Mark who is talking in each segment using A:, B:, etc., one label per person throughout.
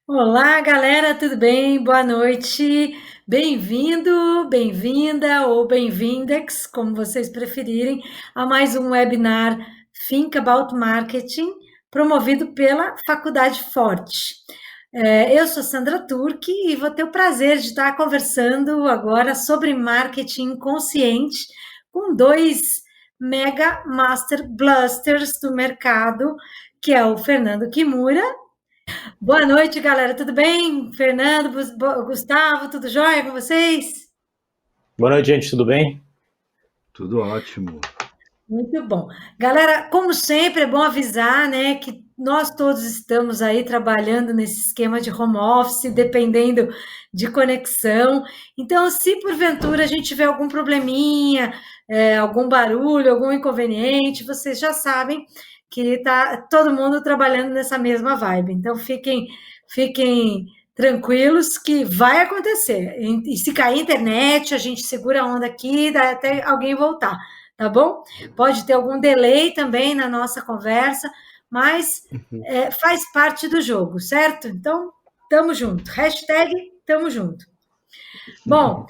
A: Olá, galera, tudo bem? Boa noite. Bem-vindo, bem-vinda ou bem-vindex, como vocês preferirem, a mais um webinar Think About Marketing, promovido pela Faculdade Forte. Eu sou Sandra Turque e vou ter o prazer de estar conversando agora sobre marketing consciente com dois mega master blasters do mercado, que é o Fernando Kimura. Boa noite, galera. Tudo bem? Fernando, Gustavo, tudo jóia com vocês?
B: Boa noite, gente, tudo bem?
C: Tudo ótimo.
A: Muito bom. Galera, como sempre, é bom avisar, né, que nós todos estamos aí trabalhando nesse esquema de home office, dependendo de conexão. Então, se porventura a gente tiver algum probleminha, algum barulho, algum inconveniente, vocês já sabem que tá todo mundo trabalhando nessa mesma vibe. Então, fiquem tranquilos que vai acontecer. E se cair a internet, a gente segura a onda aqui, dá até alguém voltar, tá bom? Pode ter algum delay também na nossa conversa, mas faz parte do jogo, certo? Então, tamo junto. Hashtag tamo junto. Bom,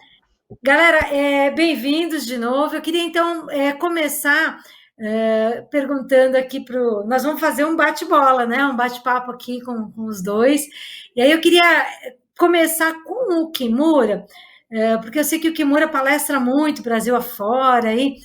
A: galera, bem-vindos de novo. Eu queria, então, começar perguntando aqui para o... Nós vamos fazer um bate-bola, né? Um bate-papo aqui com os dois. E aí eu queria começar com o Kimura, porque eu sei que o Kimura palestra muito Brasil afora, aí,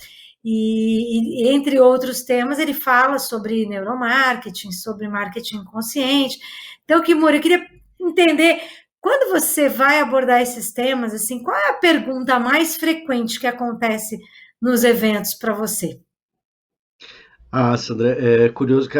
A: e entre outros temas, ele fala sobre neuromarketing, sobre marketing consciente. Então, Kimura, eu queria entender, quando você vai abordar esses temas, assim, qual é a pergunta mais frequente que acontece nos eventos para você?
C: Sandra, é curioso que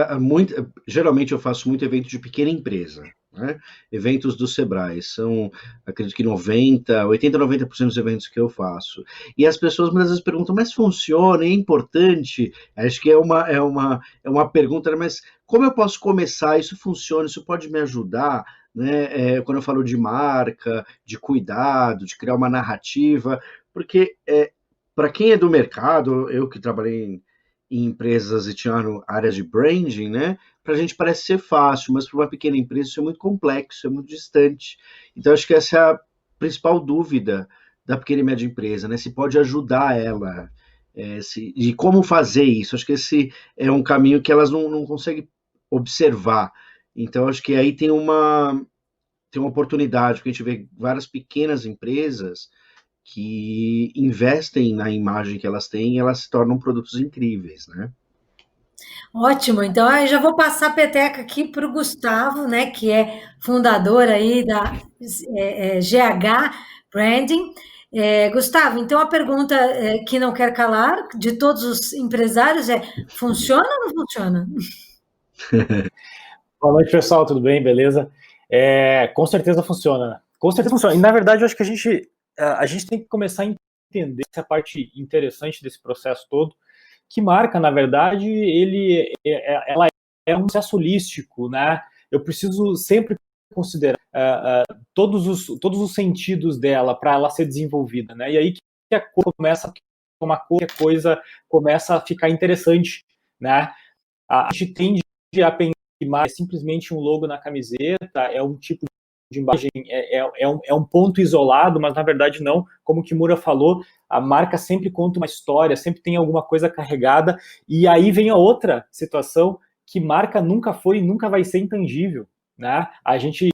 C: geralmente eu faço muito evento de pequena empresa, né? Eventos do Sebrae, são, acredito que 80, 90% dos eventos que eu faço. E as pessoas muitas vezes perguntam, mas funciona, é importante? Acho que é uma pergunta, né? Mas como eu posso começar? Isso funciona, isso pode me ajudar? Né? Quando eu falo de marca, de cuidado, de criar uma narrativa, porque para quem é do mercado, eu que trabalhei em empresas e tinha áreas de branding, né? Para a gente parece ser fácil, mas para uma pequena empresa isso é muito complexo, é muito distante. Então, acho que essa é a principal dúvida da pequena e média empresa, né? Se pode ajudar ela, e como fazer isso. Acho que esse é um caminho que elas não conseguem observar. Então, acho que aí tem uma oportunidade, porque a gente vê várias pequenas empresas que investem na imagem que elas têm e elas se tornam produtos incríveis, né?
A: Ótimo, então eu já vou passar a peteca aqui para o Gustavo, né, que é fundador aí da GH Branding. Gustavo, então a pergunta que não quer calar, de todos os empresários, é: funciona ou não funciona?
B: Boa noite, pessoal, tudo bem, beleza? Com certeza funciona, né? Com certeza funciona. E, na verdade, eu acho que a gente tem que começar a entender essa parte interessante desse processo todo, que marca, na verdade, ela é um processo holístico, né? Eu preciso sempre considerar todos os sentidos dela para ela ser desenvolvida, né? E aí que a coisa começa a tomar cor, que a coisa começa a ficar interessante, né? A gente tende a pensar que é simplesmente um logo na camiseta, é um tipo de imagem, é um ponto isolado, mas na verdade não. Como o Kimura falou, a marca sempre conta uma história, sempre tem alguma coisa carregada, e aí vem a outra situação, que marca nunca foi e nunca vai ser intangível, né? A gente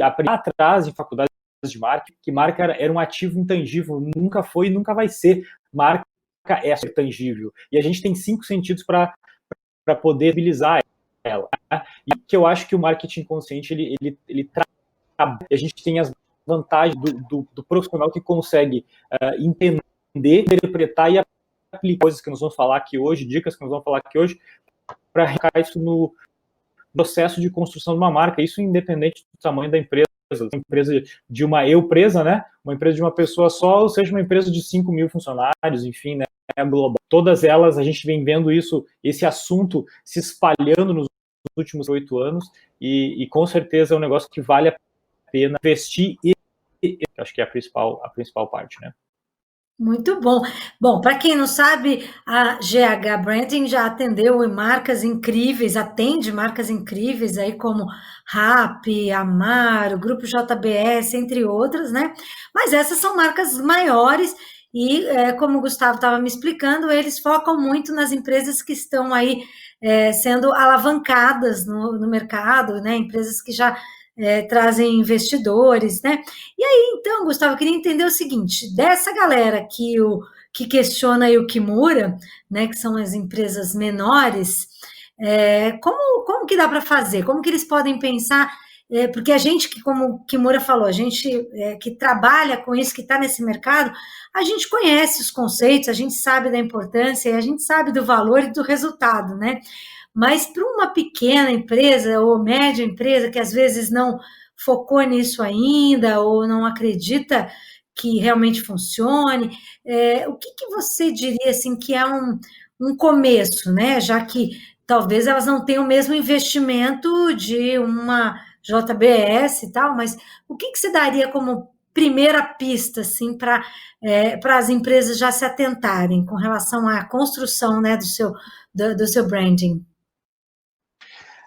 B: aprendeu atrás em faculdades de marketing que marca era um ativo intangível, nunca foi e nunca vai ser. Marca é tangível. E a gente tem 5 sentidos para poder utilizar ela. Né? E que eu acho que o marketing consciente ele traz. A gente tem as vantagens do profissional que consegue entender, interpretar e aplicar coisas que nós vamos falar aqui hoje, dicas que nós vamos falar aqui hoje, para aplicar isso no processo de construção de uma marca, isso independente do tamanho da empresa, empresa de uma eu-presa, né? Uma empresa de uma pessoa só, ou seja, uma empresa de 5 mil funcionários, enfim, né? Global. Todas elas, a gente vem vendo isso, esse assunto se espalhando nos últimos 8 anos, e com certeza é um negócio que vale a pena investir, e acho que é a principal parte, né?
A: Muito bom. Bom, para quem não sabe, a GH Branding já atendeu em marcas incríveis, atende marcas incríveis aí como Rappi, Amaro, Grupo JBS, entre outras, né? Mas essas são marcas maiores e, como o Gustavo estava me explicando, eles focam muito nas empresas que estão aí sendo alavancadas no mercado, né? Empresas que já trazem investidores, né? Então, Gustavo, eu queria entender o seguinte, dessa galera que questiona aí o Kimura, né, que são as empresas menores, como que dá para fazer? Como que eles podem pensar? Porque a gente que, como o Kimura falou, a gente que trabalha com isso, que está nesse mercado, a gente conhece os conceitos, a gente sabe da importância, a gente sabe do valor e do resultado, né? Mas para uma pequena empresa ou média empresa que às vezes não focou nisso ainda ou não acredita que realmente funcione, o que você diria assim que é um começo, né? Já que talvez elas não tenham o mesmo investimento de uma JBS e tal, mas o que você daria como primeira pista assim para as empresas já se atentarem com relação à construção, né, do seu branding?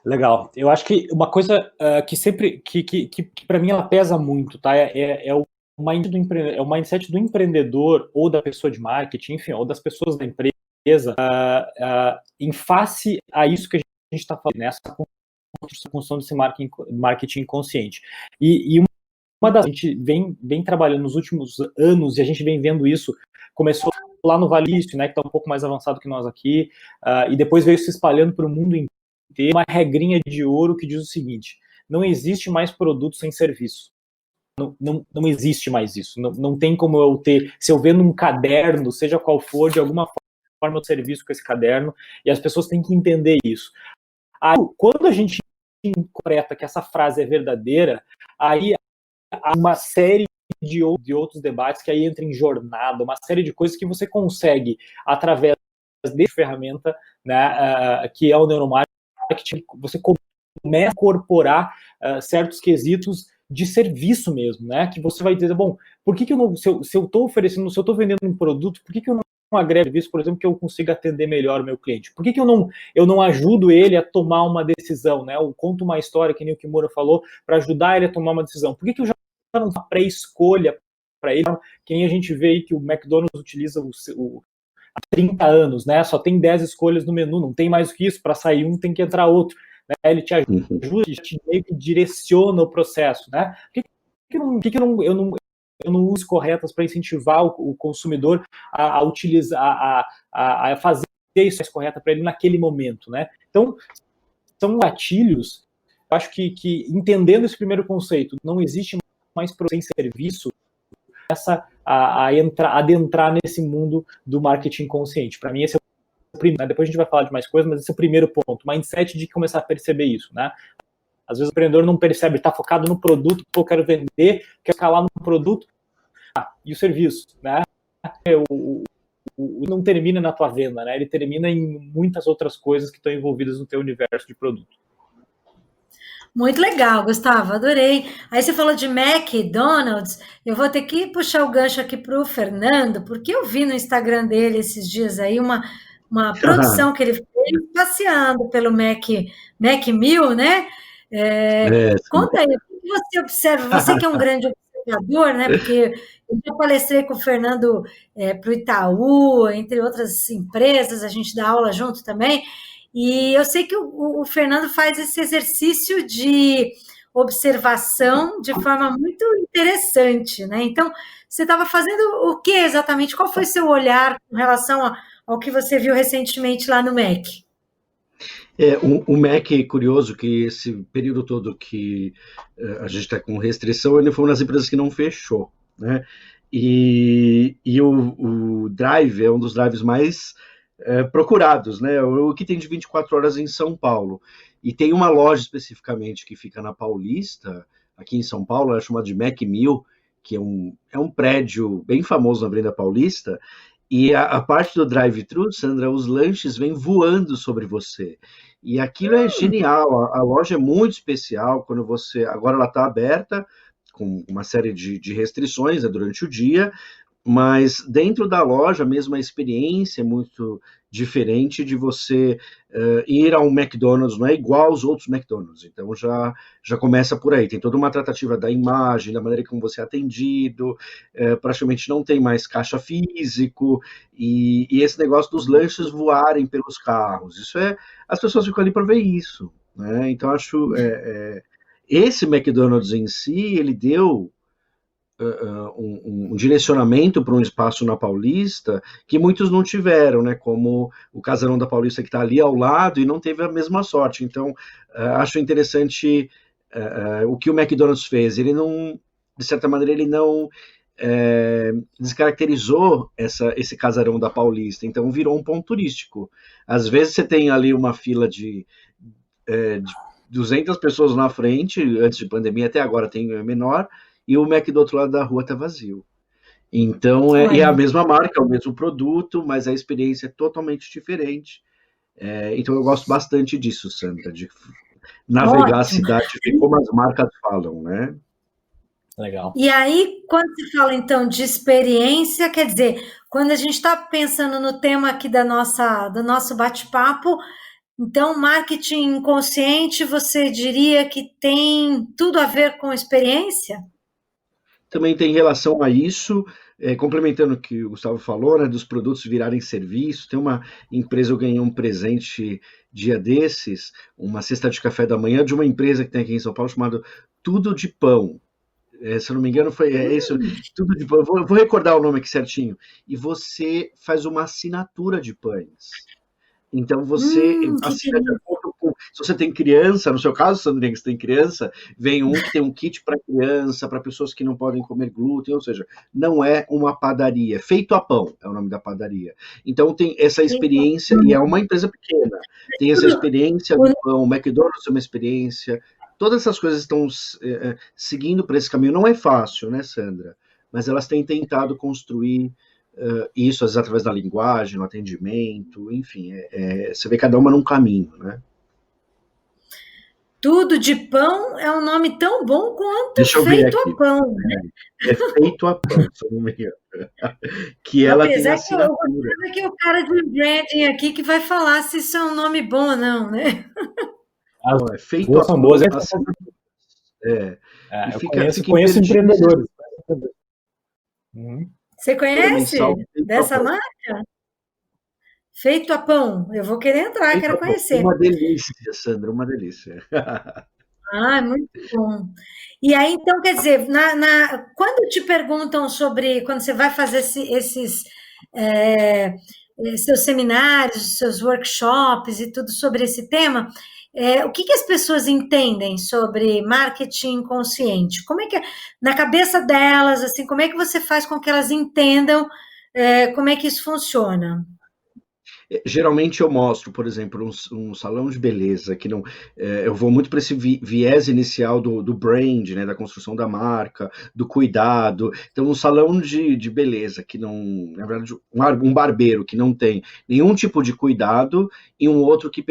B: Legal. Eu acho que uma coisa que sempre, que para mim ela pesa muito, tá? É o mindset do empreendedor ou da pessoa de marketing, enfim, ou das pessoas da empresa, em face a isso que a gente está falando, nessa construção desse marketing consciente. E uma das a gente vem trabalhando nos últimos anos e a gente vem vendo isso, começou lá no Vale Silício, né, que está um pouco mais avançado que nós aqui, e depois veio se espalhando para o mundo inteiro, uma regrinha de ouro que diz o seguinte: não existe mais produto sem serviço. Não existe mais isso. Não tem como eu ter, se eu vendo um caderno, seja qual for, de alguma forma eu serviço com esse caderno, e as pessoas têm que entender isso. Aí, quando a gente interpreta que essa frase é verdadeira, aí há uma série de outros debates que aí entra em jornada, uma série de coisas que você consegue, através dessa ferramenta, né, que é o neuromarketing, você começa a incorporar certos quesitos de serviço mesmo, né? Que você vai dizer, bom, por que eu não, se eu estou oferecendo, se eu estou vendendo um produto, por que eu não agrego serviço, por exemplo, que eu consiga atender melhor o meu cliente? Por que eu não ajudo ele a tomar uma decisão, né? Eu conto uma história, que nem o Kimura falou, para ajudar ele a tomar uma decisão. Por que eu já não faço pré-escolha para ele, que nem a gente vê aí que o McDonald's utiliza há 30 anos, né? Só tem 10 escolhas no menu, não tem mais do que isso, para sair um tem que entrar outro. Né? Ele te ajuda, te meio que direciona o processo, né? Por que eu não uso corretas para incentivar o consumidor a utilizar, a fazer isso correta para ele naquele momento, né? Então, são gatilhos. Eu acho que entendendo esse primeiro conceito, não existe mais produto sem serviço, adentrar nesse mundo do marketing consciente. Para mim, esse é o primeiro, né? Depois a gente vai falar de mais coisas, mas esse é o primeiro ponto, mindset de começar a perceber isso, né? Às vezes o empreendedor não percebe, está focado no produto, eu quero vender, quero escalar no produto, e o serviço, né? Não termina na tua venda, né? Ele termina em muitas outras coisas que estão envolvidas no teu universo de produto.
A: Muito legal, Gustavo, adorei. Aí você falou de McDonald's, eu vou ter que puxar o gancho aqui para o Fernando, porque eu vi no Instagram dele esses dias aí uma produção que ele fez passeando pelo Mac 1000, né? Conta aí, o que você observa? Você que é um grande observador, né? Porque eu já palestrei com o Fernando para o Itaú, entre outras empresas, a gente dá aula junto também. E eu sei que o Fernando faz esse exercício de observação de forma muito interessante, né? Então, você estava fazendo o que exatamente? Qual foi seu olhar com relação ao que você viu recentemente lá no MEC?
C: O MEC, curioso que esse período todo que a gente está com restrição, ele foi uma das empresas que não fechou, né? E o Drive é um dos drives mais procurados, né? O que tem de 24 horas em São Paulo. E tem uma loja especificamente que fica na Paulista, aqui em São Paulo, é chamada de Mac 1000, que é um prédio bem famoso na Avenida Paulista, e a parte do drive-thru, Sandra, os lanches vêm voando sobre você. E aquilo é genial, a loja é muito especial, quando você... Agora ela está aberta, com uma série de restrições, né, durante o dia, mas dentro da loja mesmo a experiência é muito diferente de você ir a um McDonald's, não é igual aos outros McDonald's, então já começa por aí, tem toda uma tratativa da imagem, da maneira como você é atendido, praticamente não tem mais caixa físico, e esse negócio dos lanches voarem pelos carros, as pessoas ficam ali para ver isso, né? Então acho, esse McDonald's em si, ele deu um direcionamento para um espaço na Paulista que muitos não tiveram, né? Como o Casarão da Paulista que está ali ao lado e não teve a mesma sorte. Então, acho interessante o que o McDonald's fez. Ele não, de certa maneira, ele não descaracterizou esse Casarão da Paulista. Então, virou um ponto turístico. Às vezes você tem ali uma fila de 200 pessoas na frente, antes de pandemia, até agora tem menor, e o Mac do outro lado da rua está vazio. Então, é a mesma marca, é o mesmo produto, mas a experiência é totalmente diferente. Então, eu gosto bastante disso, Sandra, de navegar a cidade, ver como as marcas falam, né?
B: Legal.
A: E aí, quando se fala, então, de experiência, quer dizer, quando a gente está pensando no tema aqui do nosso bate-papo, então, marketing inconsciente, você diria que tem tudo a ver com experiência?
C: Também tem relação a isso, complementando o que o Gustavo falou, né, dos produtos virarem serviço. Tem uma empresa, eu ganhei um presente dia desses, uma cesta de café da manhã de uma empresa que tem aqui em São Paulo chamada Tudo de Pão. Se eu não me engano, foi isso, Tudo de Pão. Vou recordar o nome aqui certinho. E você faz uma assinatura de pães. Então você assina de acordo com. Se você tem criança, no seu caso, Sandrinha, que você tem criança, vem um que tem um kit para criança, para pessoas que não podem comer glúten, ou seja, não é uma padaria. Feito a pão é o nome da padaria. Então tem essa experiência, e é uma empresa pequena, tem essa experiência do pão, o McDonald's é uma experiência, todas essas coisas estão seguindo para esse caminho. Não é fácil, né, Sandra? Mas elas têm tentado construir isso, às vezes, através da linguagem, no atendimento, enfim, você vê cada uma num caminho, né?
A: Tudo de Pão é um nome tão bom quanto
C: Deixa eu ver
A: Feito
C: aqui.
A: a Pão, né?
C: É Feito a Pão, se eu não me engano. Que ela tem assinatura.
A: Apesar que o cara de branding aqui que vai falar se isso é um nome bom ou não, né?
C: É Feito a
B: são
C: Pão.
B: boas. Eu conheço empreendedores.
A: Você conhece dessa marca? Feito a Pão. Eu vou querer entrar, quero conhecer.
C: Uma delícia, Sandra, uma delícia.
A: Muito bom. E aí, então, quer dizer, quando te perguntam sobre, quando você vai fazer esses seus seminários, seus workshops e tudo sobre esse tema, o que as pessoas entendem sobre marketing consciente? Como é que, na cabeça delas, assim, como é que você faz com que elas entendam como é que isso funciona?
C: Geralmente eu mostro, por exemplo, um salão de beleza, que não. Eu vou muito para esse viés inicial do brand, né, da construção da marca, do cuidado. Então, um salão de beleza, que não. Na verdade, um barbeiro que não tem nenhum tipo de cuidado, e um outro que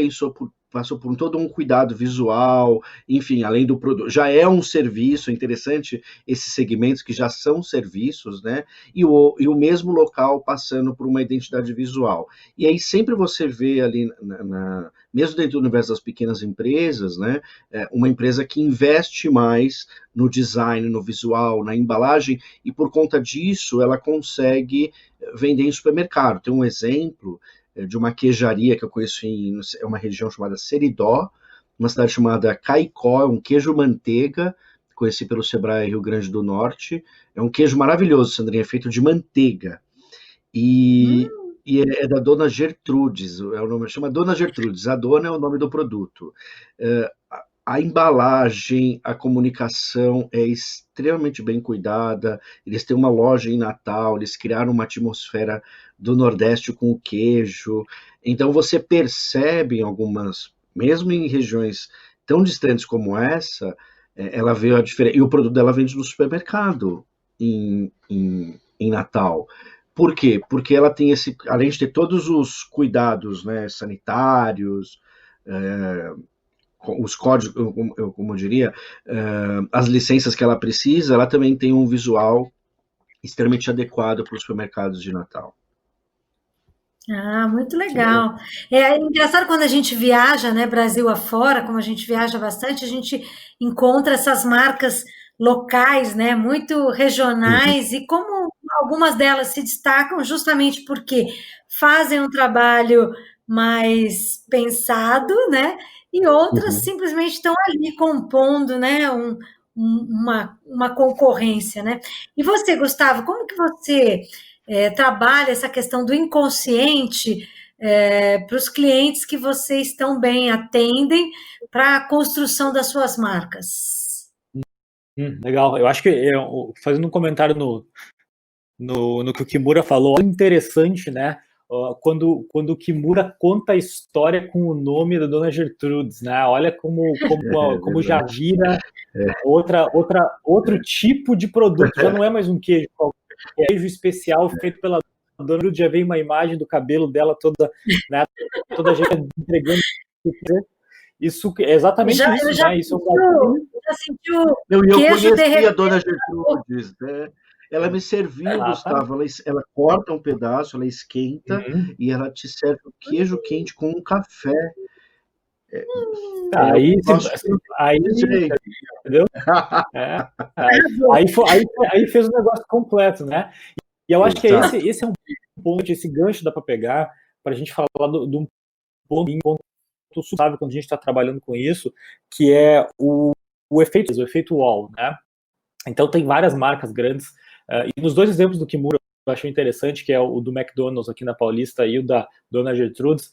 C: passou por todo um cuidado visual, enfim, além do produto. Já é um serviço, interessante esses segmentos que já são serviços, né? E o mesmo local passando por uma identidade visual. E aí sempre você vê ali, mesmo dentro do universo das pequenas empresas, né? Uma empresa que investe mais no design, no visual, na embalagem, e por conta disso ela consegue vender em supermercado. Tem um exemplo de uma queijaria que eu conheço em uma região chamada Seridó, uma cidade chamada Caicó, é um queijo manteiga, conheci pelo Sebrae Rio Grande do Norte, é um queijo maravilhoso, Sandrinha, feito de manteiga, e é da Dona Gertrudes, é o nome, chama Dona Gertrudes, a dona é o nome do produto. A embalagem, a comunicação é extremamente bem cuidada, eles têm uma loja em Natal, eles criaram uma atmosfera do Nordeste com o queijo, então você percebe mesmo em regiões tão distantes como essa, ela vê a diferença, e o produto dela vende no supermercado em Natal. Por quê? Porque ela tem além de ter todos os cuidados, né, sanitários, os códigos, como eu diria, as licenças que ela precisa, ela também tem um visual extremamente adequado para os supermercados de Natal.
A: Ah, muito legal. É engraçado quando a gente viaja, né, Brasil afora, como a gente viaja bastante, a gente encontra essas marcas locais, né, muito
C: Uhum,
A: regionais, e como algumas delas se destacam justamente porque fazem um trabalho mais pensado, né, e outras
C: uhum.
A: simplesmente estão ali compondo, né, uma concorrência, né? E você, Gustavo, como que você trabalha essa questão do inconsciente para os clientes que vocês tão bem atendem para a construção das suas marcas?
B: Legal. Eu acho que, fazendo um comentário no que o Kimura falou, é interessante, né? Quando o Kimura conta a história com o nome da Dona Gertrudes, né? Olha
C: É
B: como já
C: verdade.
B: vira outro tipo de produto. Já não é mais um queijo qualquer, é queijo especial feito pela Dona Gertrudes. Já vem uma imagem do cabelo dela toda, né? Toda a gente entregando. Isso é exatamente
A: Eu
B: isso,
A: já
B: né? Isso é um gatilho.
A: senti, já senti o
C: Eu
A: queijo
C: conheci a
A: derreter.
C: Dona Gertrudes, né? Ela me serviu,
B: Exatamente.
C: Gustavo. Ela corta um pedaço, ela esquenta
B: Uhum.
C: e ela te serve o queijo quente com um café. É o
B: Aí,
C: nosso
B: aí,
C: jeito.
B: entendeu? É, aí fez o negócio completo, né? E eu acho que
C: Exato.
B: esse é um ponto, esse gancho dá para pegar para a gente falar de um ponto suave quando a gente está trabalhando com isso, que é o efeito wall, né? Então tem várias marcas grandes, e nos dois exemplos do Kimura eu achei interessante, que é o do McDonald's aqui na Paulista e o da Dona Gertrudes,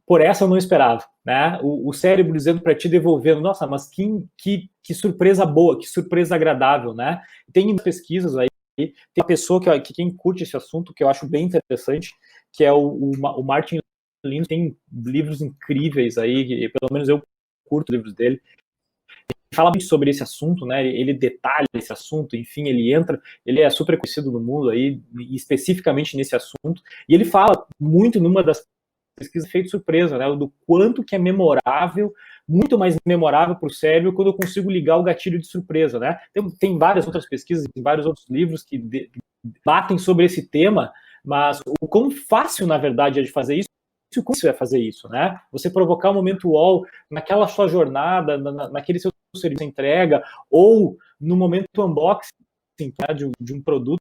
B: por essa eu não esperava, né? O cérebro dizendo para ti, devolvendo, nossa, mas que surpresa boa, que surpresa agradável, né? Tem pesquisas aí, tem uma pessoa que quem curte esse assunto, que eu acho bem interessante, que é o Martin Lins, tem livros incríveis aí, pelo menos eu curto livros dele, fala muito sobre esse assunto, né? Ele detalha esse assunto, enfim, ele é super conhecido no mundo aí, especificamente nesse assunto, e ele fala muito numa das pesquisas feito surpresa, né? Do quanto que é memorável, muito mais memorável para o cérebro quando eu consigo ligar o gatilho de surpresa, né? Tem várias outras pesquisas, tem vários outros livros que batem sobre esse tema, mas o quão fácil, na verdade, é de fazer isso, como você vai fazer isso, né? Você provocar um momento wall naquela sua jornada, naquele seu serviço de entrega, ou no momento unboxing, né, de um produto,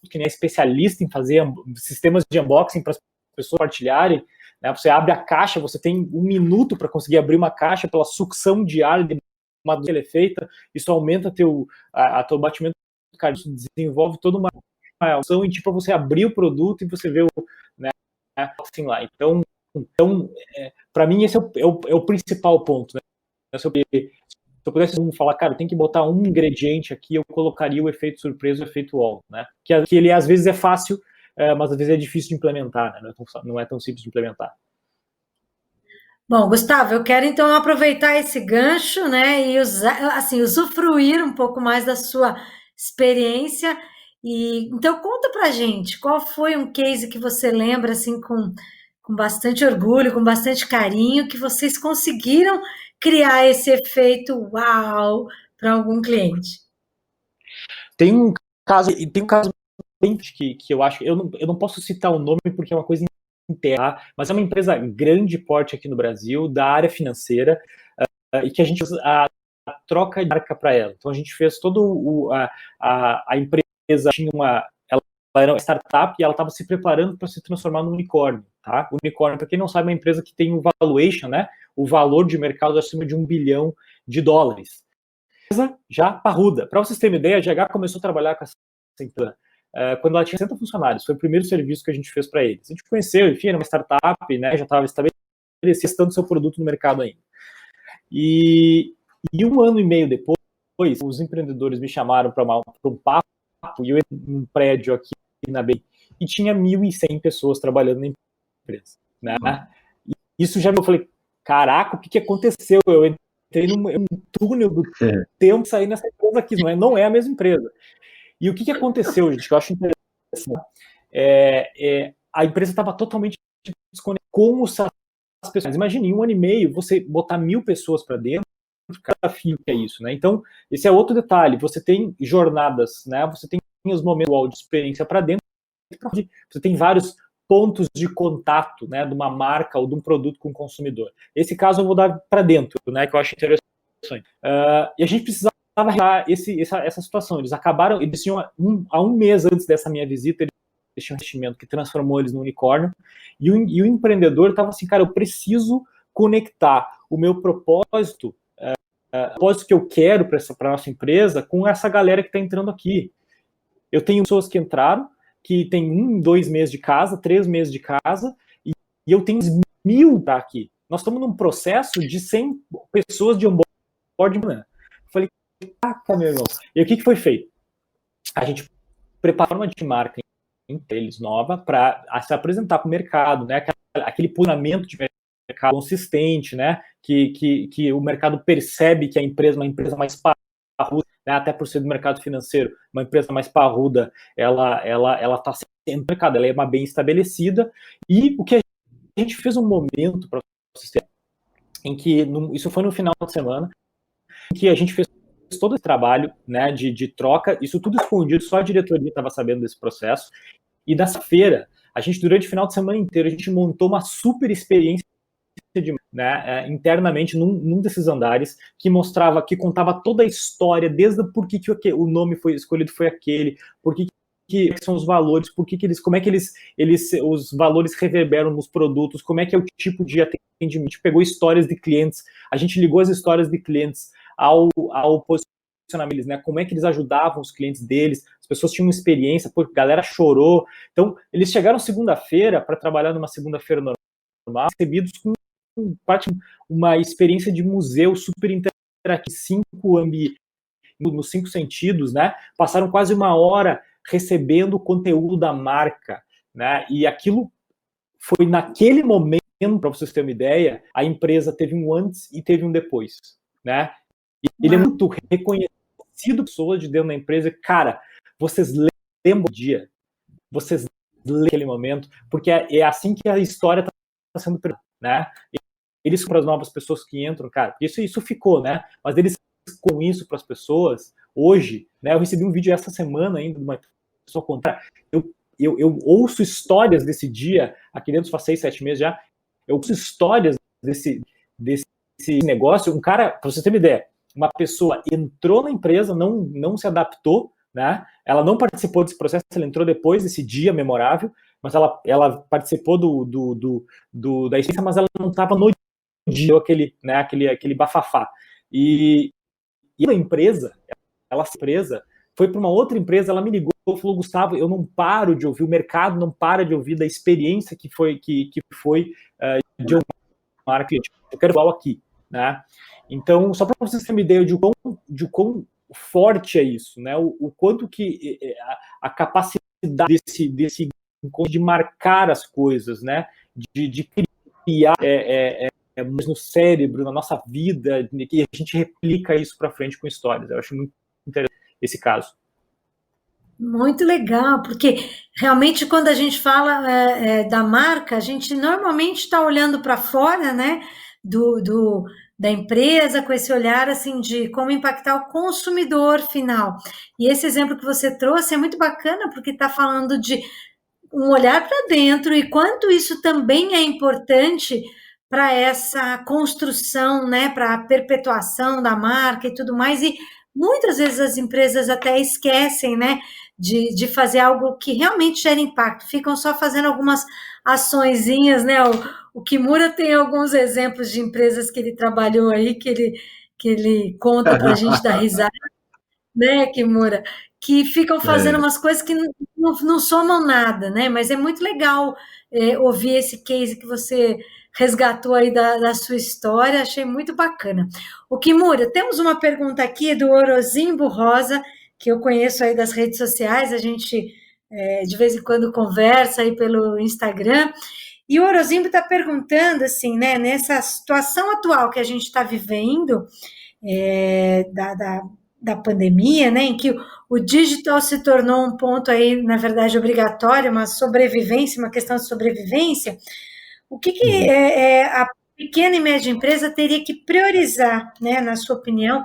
B: que nem é especialista em fazer sistemas de unboxing para as pessoas compartilharem, né? Você abre a caixa, você tem 1 minuto para conseguir abrir uma caixa pela sucção de ar de uma que ela é feita, isso aumenta teu batimento cardíaco, desenvolve toda uma ação e tipo você abrir o produto e você vê o, né, assim lá. Então para mim esse é o principal ponto, né? Se eu pudesse falar, cara, tem que botar um ingrediente aqui, eu colocaria o efeito surpresa, o efeito wall, né? Que ele às vezes é fácil, mas às vezes é difícil de implementar, né? Não é tão simples de implementar.
A: Bom, Gustavo, eu quero então aproveitar esse gancho, né, e usar, assim, usufruir um pouco mais da sua experiência. E então conta pra gente, qual foi um case que você lembra assim com bastante orgulho, com bastante carinho, que vocês conseguiram criar esse efeito uau para algum cliente?
B: Tem um caso que eu acho, eu não posso citar o nome porque é uma coisa interna, mas é uma empresa grande porte aqui no Brasil, da área financeira, e que a gente fez a troca de marca para ela. Então a gente fez a empresa tinha ela era uma startup e ela estava se preparando para se transformar num unicórnio, tá? Unicórnio, para quem não sabe, é uma empresa que tem um valuation, né? O valor de mercado acima de $1 bilhão. Já parruda. Para vocês terem uma ideia, a GH começou a trabalhar com essa empresa quando ela tinha 60 funcionários. Foi o primeiro serviço que a gente fez para eles. A gente conheceu, enfim, era uma startup, né? Já estava estabelecendo, testando seu produto no mercado ainda. E 1 ano e meio depois, os empreendedores me chamaram para um papo, e eu entrei num prédio aqui na BEI, e tinha 1.100 pessoas trabalhando na empresa, né? Isso já eu falei, caraca, o que aconteceu? Eu entrei num túnel do tempo, saí nessa empresa aqui, não é a mesma empresa. E o que aconteceu, gente, que eu acho interessante, a empresa estava totalmente desconectada com as pessoas. Imagine, em 1 ano e meio, você botar 1.000 pessoas para dentro, desafio que é isso, né? Então, esse é outro detalhe. Você tem jornadas, né? Você tem os momentos de experiência para dentro, você tem vários pontos de contato, né, de uma marca ou de um produto com o consumidor. Esse caso eu vou dar para dentro, né, que eu acho interessante. E a gente precisava arranjar essa situação. Eles tinham há um mês antes dessa minha visita, eles tinham um investimento que transformou eles no unicórnio, e o empreendedor estava assim, cara, eu preciso conectar o meu propósito, o propósito que eu quero para a nossa empresa com essa galera que está entrando aqui. Eu tenho pessoas que entraram, que tem 2 meses de casa, 3 meses de casa, e eu tenho 1.000 para aqui. Nós estamos num processo de 100 pessoas de onboarding. Eu falei, caraca, meu irmão. E o que foi feito? A gente preparou uma de marca entre eles nova para se apresentar para o mercado, né? Aquele posicionamento de mercado consistente, né? Que o mercado percebe que a empresa é uma empresa mais parruda, né? Até por ser do mercado financeiro, uma empresa mais parruda, ela está sempre no mercado, ela é uma bem estabelecida. E o que a gente fez um momento para o sistema em que isso foi no final de semana, em que a gente fez todo esse trabalho, né, de troca, isso tudo escondido, só a diretoria estava sabendo desse processo. E nessa feira, a gente, durante o final de semana inteiro, a gente montou uma super experiência né, internamente num desses andares, que mostrava, que contava toda a história, desde por que o nome foi escolhido foi aquele, por que são os valores, como é que os valores reverberam nos produtos, como é que é o tipo de atendimento. A gente pegou histórias de clientes, a gente ligou as histórias de clientes ao posicionamento, né? Como é que eles ajudavam os clientes deles, as pessoas tinham uma experiência, a galera chorou. Então, eles chegaram segunda-feira para trabalhar numa segunda-feira normal, recebidos com uma experiência de museu super interativo, nos 5 sentidos, né? Passaram quase 1 hora recebendo o conteúdo da marca, né? E aquilo foi naquele momento, para vocês terem uma ideia, a empresa teve um antes e teve um depois, né? E ele é muito reconhecido, pessoas de dentro da empresa, cara, vocês lembram do dia, vocês lembram aquele momento, porque é assim que a história está sendo, né? Eles para as novas pessoas que entram, cara, isso ficou, né? Mas eles com isso para as pessoas hoje, né? Eu recebi um vídeo essa semana ainda de uma pessoa contar. Eu ouço histórias desse dia aqui dentro, faz 6, 7 meses já. Eu ouço histórias desse negócio. Um cara, para você ter uma ideia, uma pessoa entrou na empresa, não se adaptou, né? Ela não participou desse processo, ela entrou depois desse dia memorável, mas ela participou da experiência, mas ela não estava no dia aquele bafafá. E a empresa, foi para uma outra empresa, ela me ligou e falou, Gustavo, eu não paro de ouvir, o mercado não para de ouvir da experiência que foi de uma marca, eu quero falar aqui, né? Então, só para vocês terem uma ideia de quão forte é isso, né? O quanto que a capacidade desse encontro de marcar as coisas, né? De criar no cérebro, na nossa vida, que a gente replica isso para frente com histórias. Eu acho muito interessante esse caso.
A: Muito legal, porque realmente quando a gente fala da marca, a gente normalmente está olhando para fora, né, da empresa, com esse olhar assim de como impactar o consumidor final. E esse exemplo que você trouxe é muito bacana, porque está falando de um olhar para dentro e quanto isso também é importante para essa construção, né, para a perpetuação da marca e tudo mais. E muitas vezes as empresas até esquecem, né, de fazer algo que realmente gere impacto, ficam só fazendo algumas açõezinhas, né? O Kimura tem alguns exemplos de empresas que ele trabalhou aí, que ele conta para a gente dar risada, né, Kimura? Que ficam fazendo umas coisas que não somam nada, né? Mas é muito legal ouvir esse case que você resgatou aí da sua história, achei muito bacana. O Kimura, temos uma pergunta aqui do Orozimbo Rosa, que eu conheço aí das redes sociais, a gente de vez em quando conversa aí pelo Instagram, e o Orozimbo está perguntando, assim, né, nessa situação atual que a gente está vivendo, da pandemia, né, em que o digital se tornou um ponto aí, na verdade, obrigatório, uma sobrevivência, uma questão de sobrevivência, o que pequena e média empresa teria que priorizar, né, na sua opinião,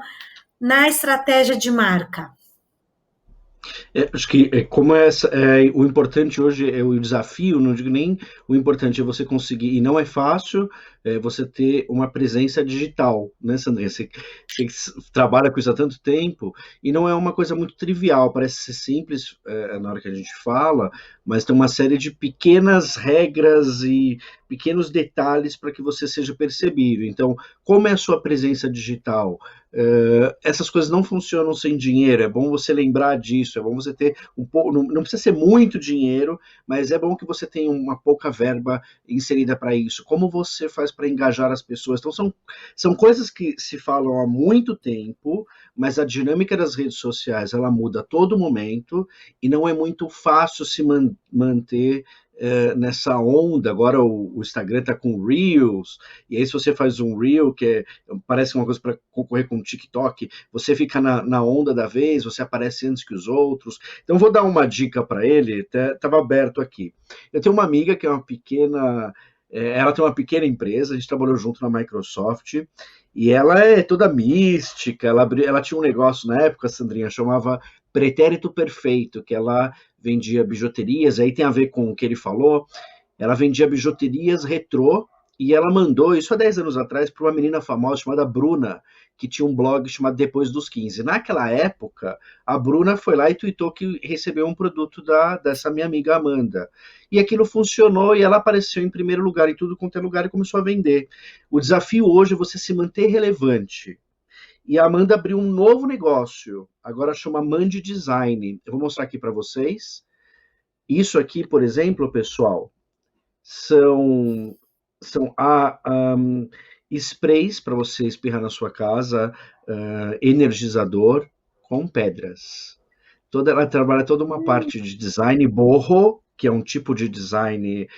A: na estratégia de marca?
C: Acho que como o importante hoje é o desafio, não digo nem o importante é você conseguir, e não é fácil você ter uma presença digital, né, Sandrinha? Você trabalha com isso há tanto tempo, e não é uma coisa muito trivial, parece ser simples na hora que a gente fala, mas tem uma série de pequenas regras e pequenos detalhes para que você seja percebido. Então, como é a sua presença digital? Essas coisas não funcionam sem dinheiro, é bom você lembrar disso, é bom você ter um pouco, não precisa ser muito dinheiro, mas é bom que você tenha uma pouca verba inserida para isso. Como você faz para engajar as pessoas? Então são coisas que se falam há muito tempo, mas a dinâmica das redes sociais ela muda a todo momento e não é muito fácil se manter nessa onda. Agora o Instagram está com Reels, e aí se você faz um Reel, parece uma coisa para concorrer com o TikTok, você fica na onda da vez, você aparece antes que os outros. Então vou dar uma dica para ele, estava aberto aqui. Eu tenho uma amiga que é uma pequena... ela tem uma pequena empresa, a gente trabalhou junto na Microsoft, e ela é toda mística, ela tinha um negócio na época, Sandrinha, chamava Pretérito Perfeito, que ela vendia bijuterias, aí tem a ver com o que ele falou, ela vendia bijuterias retrô, e ela mandou isso há 10 anos atrás para uma menina famosa chamada Bruna, que tinha um blog chamado Depois dos 15. Naquela época, a Bruna foi lá e tweetou que recebeu um produto dessa minha amiga Amanda. E aquilo funcionou e ela apareceu em primeiro lugar em tudo quanto é lugar e começou a vender. O desafio hoje é você se manter relevante. E a Amanda abriu um novo negócio, agora chama Mandi Design. Eu vou mostrar aqui para vocês. Isso aqui, por exemplo, pessoal, são sprays para você espirrar na sua casa, energizador com pedras. Ela trabalha toda uma parte de design boho, que é um tipo de design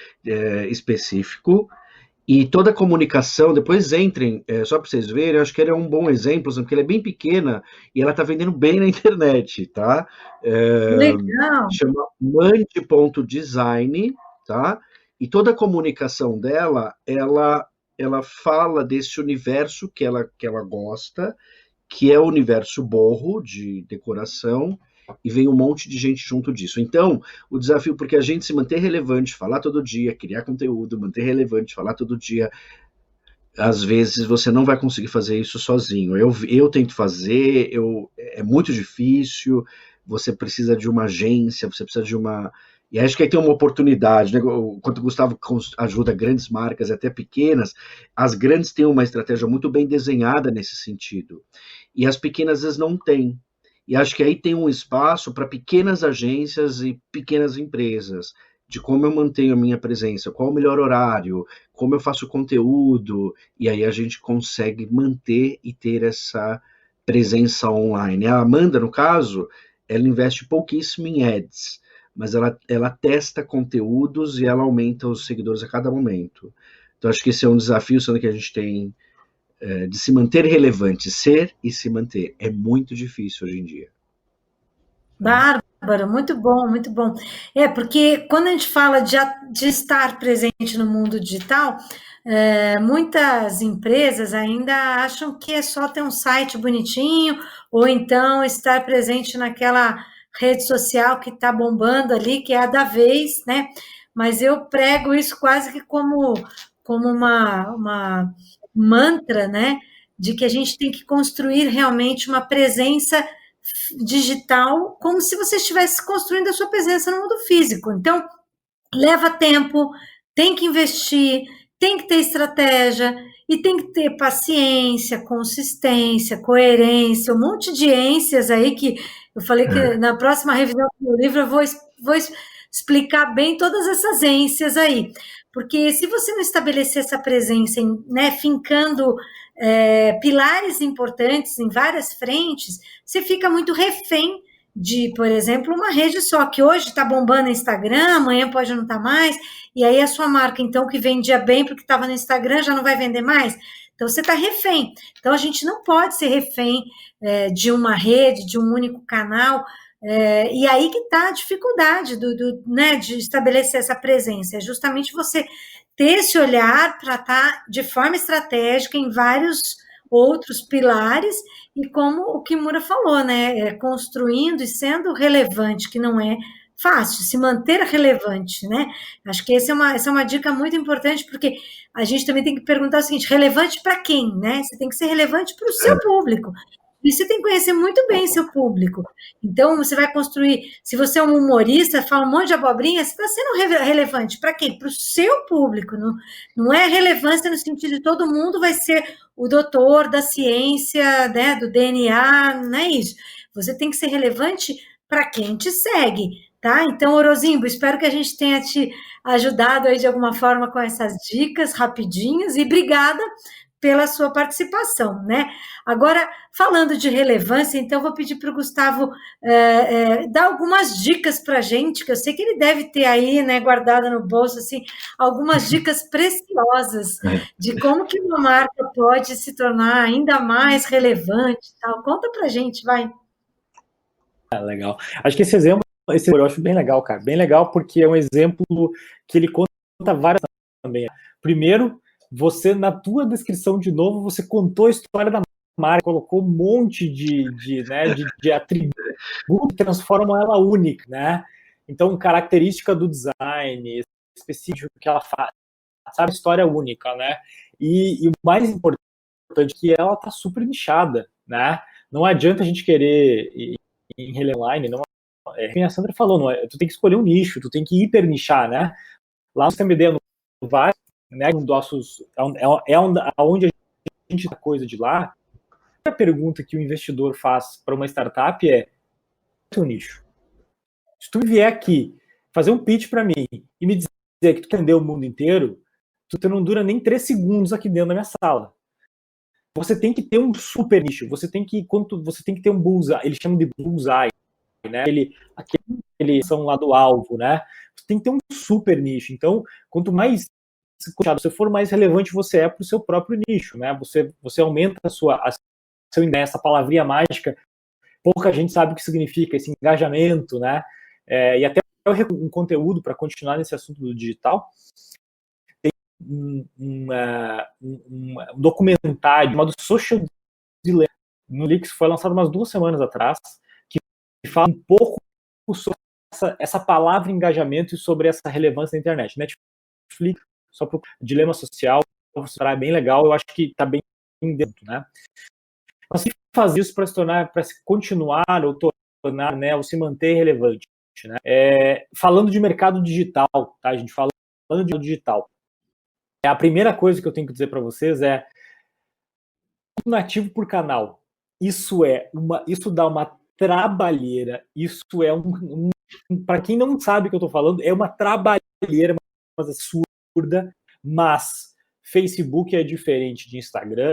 C: específico, e toda a comunicação, depois entrem, só para vocês verem, eu acho que ela é um bom exemplo, porque ela é bem pequena e ela está vendendo bem na internet, tá?
A: Legal!
C: Chama mandi.design, tá? E toda a comunicação dela, ela fala desse universo que ela gosta, que é o universo boho, de decoração, e vem um monte de gente junto disso. Então, o desafio, porque a gente se manter relevante, falar todo dia, criar conteúdo, manter relevante, falar todo dia, às vezes você não vai conseguir fazer isso sozinho. Eu tento fazer, é muito difícil, você precisa de uma agência, você precisa de uma... E acho que aí tem uma oportunidade, né? Enquanto o Gustavo ajuda grandes marcas, até pequenas, as grandes têm uma estratégia muito bem desenhada nesse sentido. E as pequenas, às vezes, não têm. E acho que aí tem um espaço para pequenas agências e pequenas empresas, de como eu mantenho a minha presença, qual o melhor horário, como eu faço conteúdo, e aí a gente consegue manter e ter essa presença online. A Amanda, no caso, ela investe pouquíssimo em ads, mas ela testa conteúdos e ela aumenta os seguidores a cada momento. Então acho que esse é um desafio, sendo que a gente tem de se manter relevante, ser e se manter. É muito difícil hoje em dia.
A: Bárbaro, muito bom, muito bom. Porque quando a gente fala de estar presente no mundo digital, muitas empresas ainda acham que é só ter um site bonitinho, ou então estar presente naquela rede social que está bombando ali, que é a da vez, né? Mas eu prego isso quase que como uma mantra, né? De que a gente tem que construir realmente uma presença digital, como se você estivesse construindo a sua presença no mundo físico. Então, leva tempo, tem que investir, tem que ter estratégia e tem que ter paciência, consistência, coerência, um monte de ências aí que eu falei que na próxima revisão do livro eu vou explicar bem todas essas ências aí. Porque se você não estabelecer essa presença, né, fincando pilares importantes em várias frentes, você fica muito refém de, por exemplo, uma rede só, que hoje está bombando no Instagram, amanhã pode não estar mais, e aí a sua marca, então, que vendia bem porque estava no Instagram, já não vai vender mais? Então, você está refém. Então, a gente não pode ser refém de uma rede, de um único canal, E aí que está a dificuldade né, de estabelecer essa presença, é justamente você ter esse olhar para estar de forma estratégica em vários outros pilares, e como o Kimura falou, né, construindo e sendo relevante, que não é fácil, se manter relevante, né? Acho que essa é uma dica muito importante, porque a gente também tem que perguntar o seguinte, relevante para quem, né? Você tem que ser relevante para o seu público. E você tem que conhecer muito bem seu público. Então, você vai construir. Se você é um humorista, fala um monte de abobrinha, você está sendo relevante. Para quem? Para o seu público. Não é relevância no sentido de todo mundo vai ser o doutor da ciência, né, do DNA, não é isso. Você tem que ser relevante para quem te segue, tá? Então, Orozimbo, espero que a gente tenha te ajudado aí de alguma forma com essas dicas rapidinhas, e obrigada pela sua participação, né? Agora, falando de relevância, então vou pedir para o Gustavo dar algumas dicas para a gente, que eu sei que ele deve ter aí, né, guardada no bolso, assim, algumas dicas preciosas de como que uma marca pode se tornar ainda mais relevante, tal. Conta para a gente, vai.
B: Legal. Acho que esse exemplo eu acho bem legal, cara. Bem legal, porque é um exemplo que ele conta várias também. Primeiro, você, na tua descrição de novo, você contou a história da marca, colocou um monte de atributos que transformam ela única, né? Então, característica do design, específico que ela faz, sabe, história única, né? E o mais importante é que ela tá super nichada, né? Não adianta a gente querer ir em online, não, a Sandra falou, não é, tu tem que escolher um nicho, tu tem que hiper nichar, né? Lá no CMD, no VAR, né, nossos, onde a gente dá coisa de lá. A pergunta que o investidor faz para uma startup é: teu nicho. Se tu vier aqui fazer um pitch para mim e me dizer que tu entendeu o mundo inteiro, tu não dura nem 3 segundos aqui dentro da minha sala. Você tem que ter um super nicho, você tem que ter um bullseye, eles chamam de bullseye, né? Aquele são lá do alvo, né? Você tem que ter um super nicho. Então, quanto mais você for, mais relevante você é para o seu próprio nicho, né? Você aumenta seu index, essa palavrinha mágica. Pouca gente sabe o que significa esse engajamento, né? E até um conteúdo para continuar nesse assunto do digital. Tem um documentário chamado Social Dilemma no Netflix, foi lançado umas 2 semanas atrás, que fala um pouco sobre essa palavra engajamento e sobre essa relevância da internet. Netflix, só para o dilema social, é bem legal, eu acho que está bem dentro, né? Mas fazer isso para se continuar ou tornar, né, ou se manter relevante, né? Falando de mercado digital, tá, gente? Falando de digital, a primeira coisa que eu tenho que dizer para vocês é nativo por canal. Isso dá uma trabalheira. Isso é para quem não sabe o que eu estou falando, é uma trabalheira, uma coisa absurda, mas Facebook é diferente de Instagram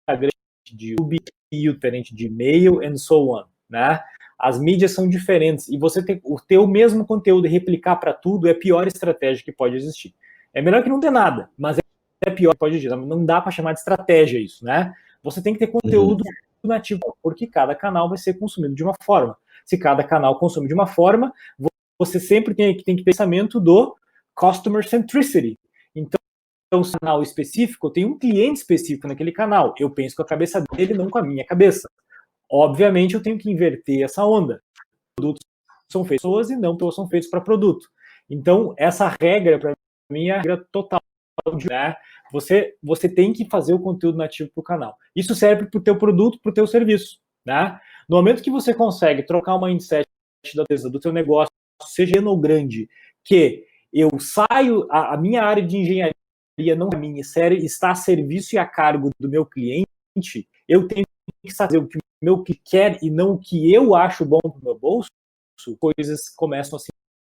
B: é diferente de YouTube, diferente de e-mail, and so on, né? As mídias são diferentes, e você ter o mesmo conteúdo e replicar para tudo é a pior estratégia que pode existir. É melhor que não ter nada, mas é pior que pode existir. Não dá para chamar de estratégia isso, né? Você tem que ter conteúdo nativo, porque cada canal vai ser consumido de uma forma. Se cada canal consome de uma forma, você sempre tem que ter pensamento do customer centricity. Então, um canal específico, tem um cliente específico naquele canal. Eu penso com a cabeça dele, não com a minha cabeça. Obviamente, eu tenho que inverter essa onda. Produtos são feitos para pessoas e não pessoas são feitos para produto. Então, essa regra, para mim, é a regra total. Né? Você tem que fazer o conteúdo nativo para o canal. Isso serve para o teu produto, para o teu serviço. Né? No momento que você consegue trocar uma mindset do teu negócio, seja pequeno ou grande, que eu saio, a minha área de engenharia não é minha, está a serviço e a cargo do meu cliente, eu tenho que fazer o que o meu cliente quer e não o que eu acho bom para o meu bolso, coisas começam a se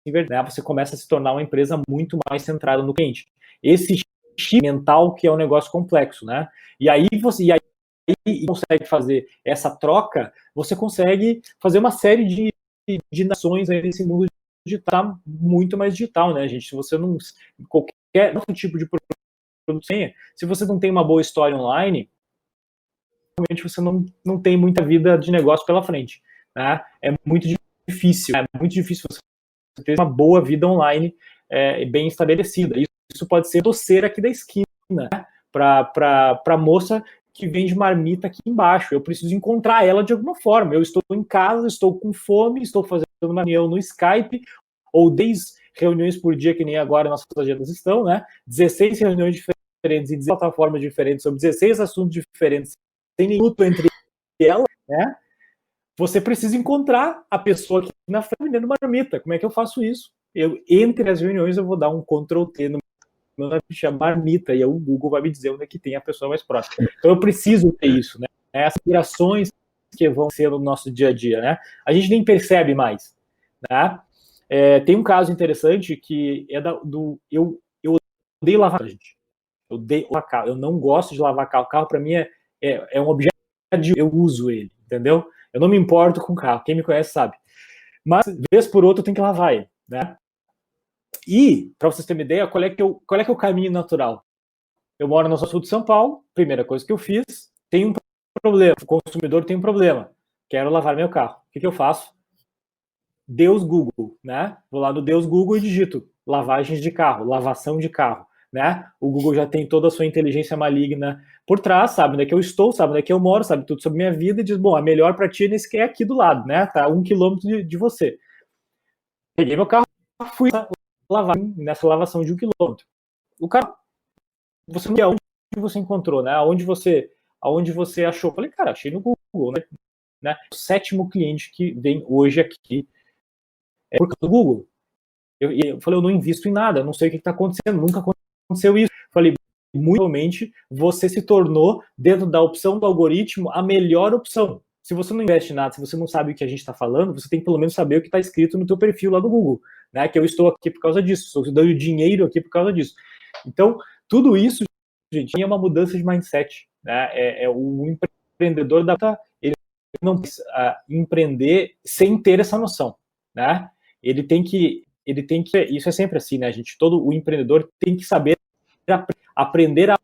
B: inverter, né? Você começa a se tornar uma empresa muito mais centrada no cliente. Esse chip mental que é um negócio complexo, né? E aí você consegue fazer essa troca, você consegue fazer uma série de nações aí nesse mundo digital, muito mais digital, né, gente? Se você não... Qualquer outro tipo de produto, se você não tem uma boa história online, realmente você não tem muita vida de negócio pela frente, né? É muito difícil. É muito difícil você ter uma boa vida online bem estabelecida. Isso pode ser doceira aqui da esquina, né? Para a moça que vende marmita aqui embaixo. Eu preciso encontrar ela de alguma forma. Eu estou em casa, estou com fome, estou fazendo uma reunião no Skype, ou 10 reuniões por dia, que nem agora nossas agendas estão, né? 16 reuniões diferentes em 16 plataformas diferentes, sobre 16 assuntos diferentes, sem minuto entre elas, né? Você precisa encontrar a pessoa aqui na frente vendendo marmita. Como é que eu faço isso? Entre as reuniões, eu vou dar um Ctrl+T no meu marmita, e aí o Google vai me dizer onde é que tem a pessoa mais próxima. Então eu preciso ter isso, né? Essas migrações que vão ser no nosso dia a dia, né? A gente nem percebe mais, né? Tem um caso interessante que é eu odeio lavar carro, gente. Eu odeio lavar carro. Eu não gosto de lavar carro. O carro, para mim, é um objeto de eu uso ele, entendeu? Eu não me importo com o carro. Quem me conhece sabe. Mas, vez por outra, eu tenho que lavar ele, né? E, para vocês terem uma ideia, qual é que é o caminho natural? Eu moro no sul de São Paulo, primeira coisa que eu fiz, tem um problema, o consumidor tem um problema, quero lavar meu carro. O que eu faço? Deus Google, né? Vou lá no Deus Google e digito lavagens de carro, lavação de carro, né? O Google já tem toda a sua inteligência maligna por trás, sabe onde é que eu estou, sabe onde é que eu moro, sabe tudo sobre minha vida e diz, bom, a melhor para ti é aqui do lado, né? Tá 1 quilômetro de você. Peguei meu carro, fui lavar nessa lavação de 1 quilômetro. O carro, você não vê aonde você encontrou, né? Aonde você achou. Falei, cara, achei no Google, né? O 7º cliente que vem hoje aqui é por causa do Google. Eu falei, eu não invisto em nada, eu não sei o que está acontecendo, nunca aconteceu isso. Falei, muito provavelmente você se tornou, dentro da opção do algoritmo, a melhor opção. Se você não investe em nada, se você não sabe o que a gente está falando, você tem que pelo menos saber o que está escrito no teu perfil lá do Google, né? Que eu estou aqui por causa disso, estou dando dinheiro aqui por causa disso. Então, tudo isso, gente, é uma mudança de mindset, né? O empreendedor ele não precisa empreender sem ter essa noção, né? Ele tem que, isso é sempre assim, né, gente? Todo o empreendedor tem que saber aprender a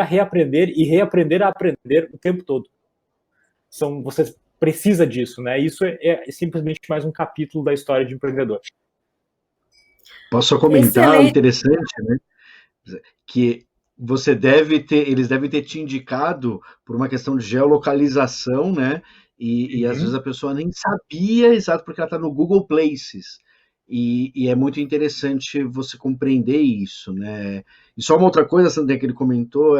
B: reaprender e reaprender a aprender o tempo todo. Você precisa disso, né? Isso é simplesmente mais um capítulo da história de empreendedor.
C: Posso só comentar? Excelente. Interessante, né? Que eles devem ter te indicado por uma questão de geolocalização, né? E às vezes a pessoa nem sabia exato porque ela está no Google Places. E é muito interessante você compreender isso, né? E só uma outra coisa, Sandra, que ele comentou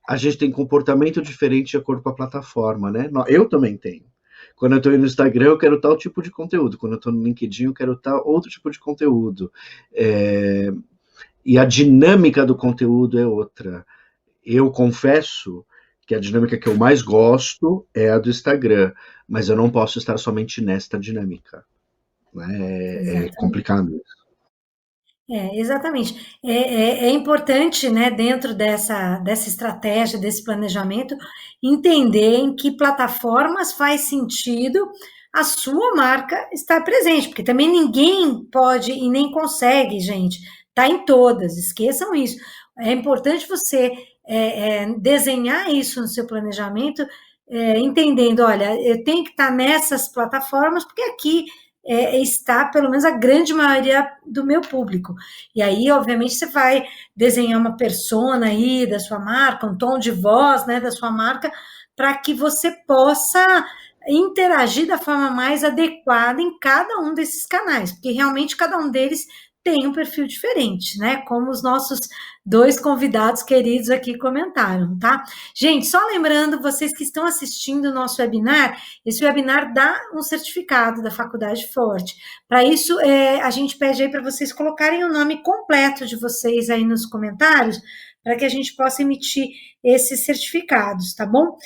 C: a gente tem comportamento diferente de acordo com a plataforma, né? Eu também tenho. Quando eu estou no Instagram, eu quero tal tipo de conteúdo. Quando eu estou no LinkedIn, eu quero tal outro tipo de conteúdo. E a dinâmica do conteúdo é outra. Eu confesso que a dinâmica que eu mais gosto é a do Instagram, mas eu não posso estar somente nesta dinâmica. Né? É complicado isso.
A: Exatamente. É importante, né, dentro dessa estratégia, desse planejamento, entender em que plataformas faz sentido a sua marca estar presente, porque também ninguém pode e nem consegue, gente, tá em todas, esqueçam isso. É importante você desenhar isso no seu planejamento, entendendo, olha, eu tenho que estar nessas plataformas, porque aqui está, pelo menos, a grande maioria do meu público. E aí, obviamente, você vai desenhar uma persona aí da sua marca, um tom de voz, né, da sua marca, para que você possa interagir da forma mais adequada em cada um desses canais, porque realmente cada um deles tem um perfil diferente, né? Como os nossos 2 convidados queridos aqui comentaram, tá? Gente, só lembrando, vocês que estão assistindo o nosso webinar, esse webinar dá um certificado da Faculdade Forte. Para isso, a gente pede aí para vocês colocarem o nome completo de vocês aí nos comentários, para que a gente possa emitir esses certificados, tá bom?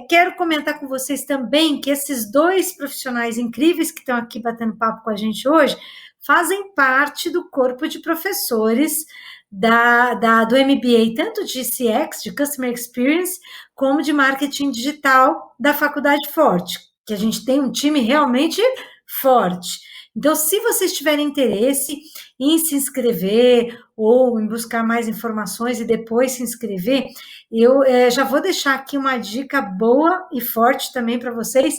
A: Quero comentar com vocês também que esses 2 profissionais incríveis que estão aqui batendo papo com a gente hoje, fazem parte do corpo de professores do MBA, tanto de CX, de Customer Experience, como de Marketing Digital da Faculdade Forte, que a gente tem um time realmente forte. Então, se vocês tiverem interesse em se inscrever ou em buscar mais informações e depois se inscrever, eu já vou deixar aqui uma dica boa e forte também para vocês,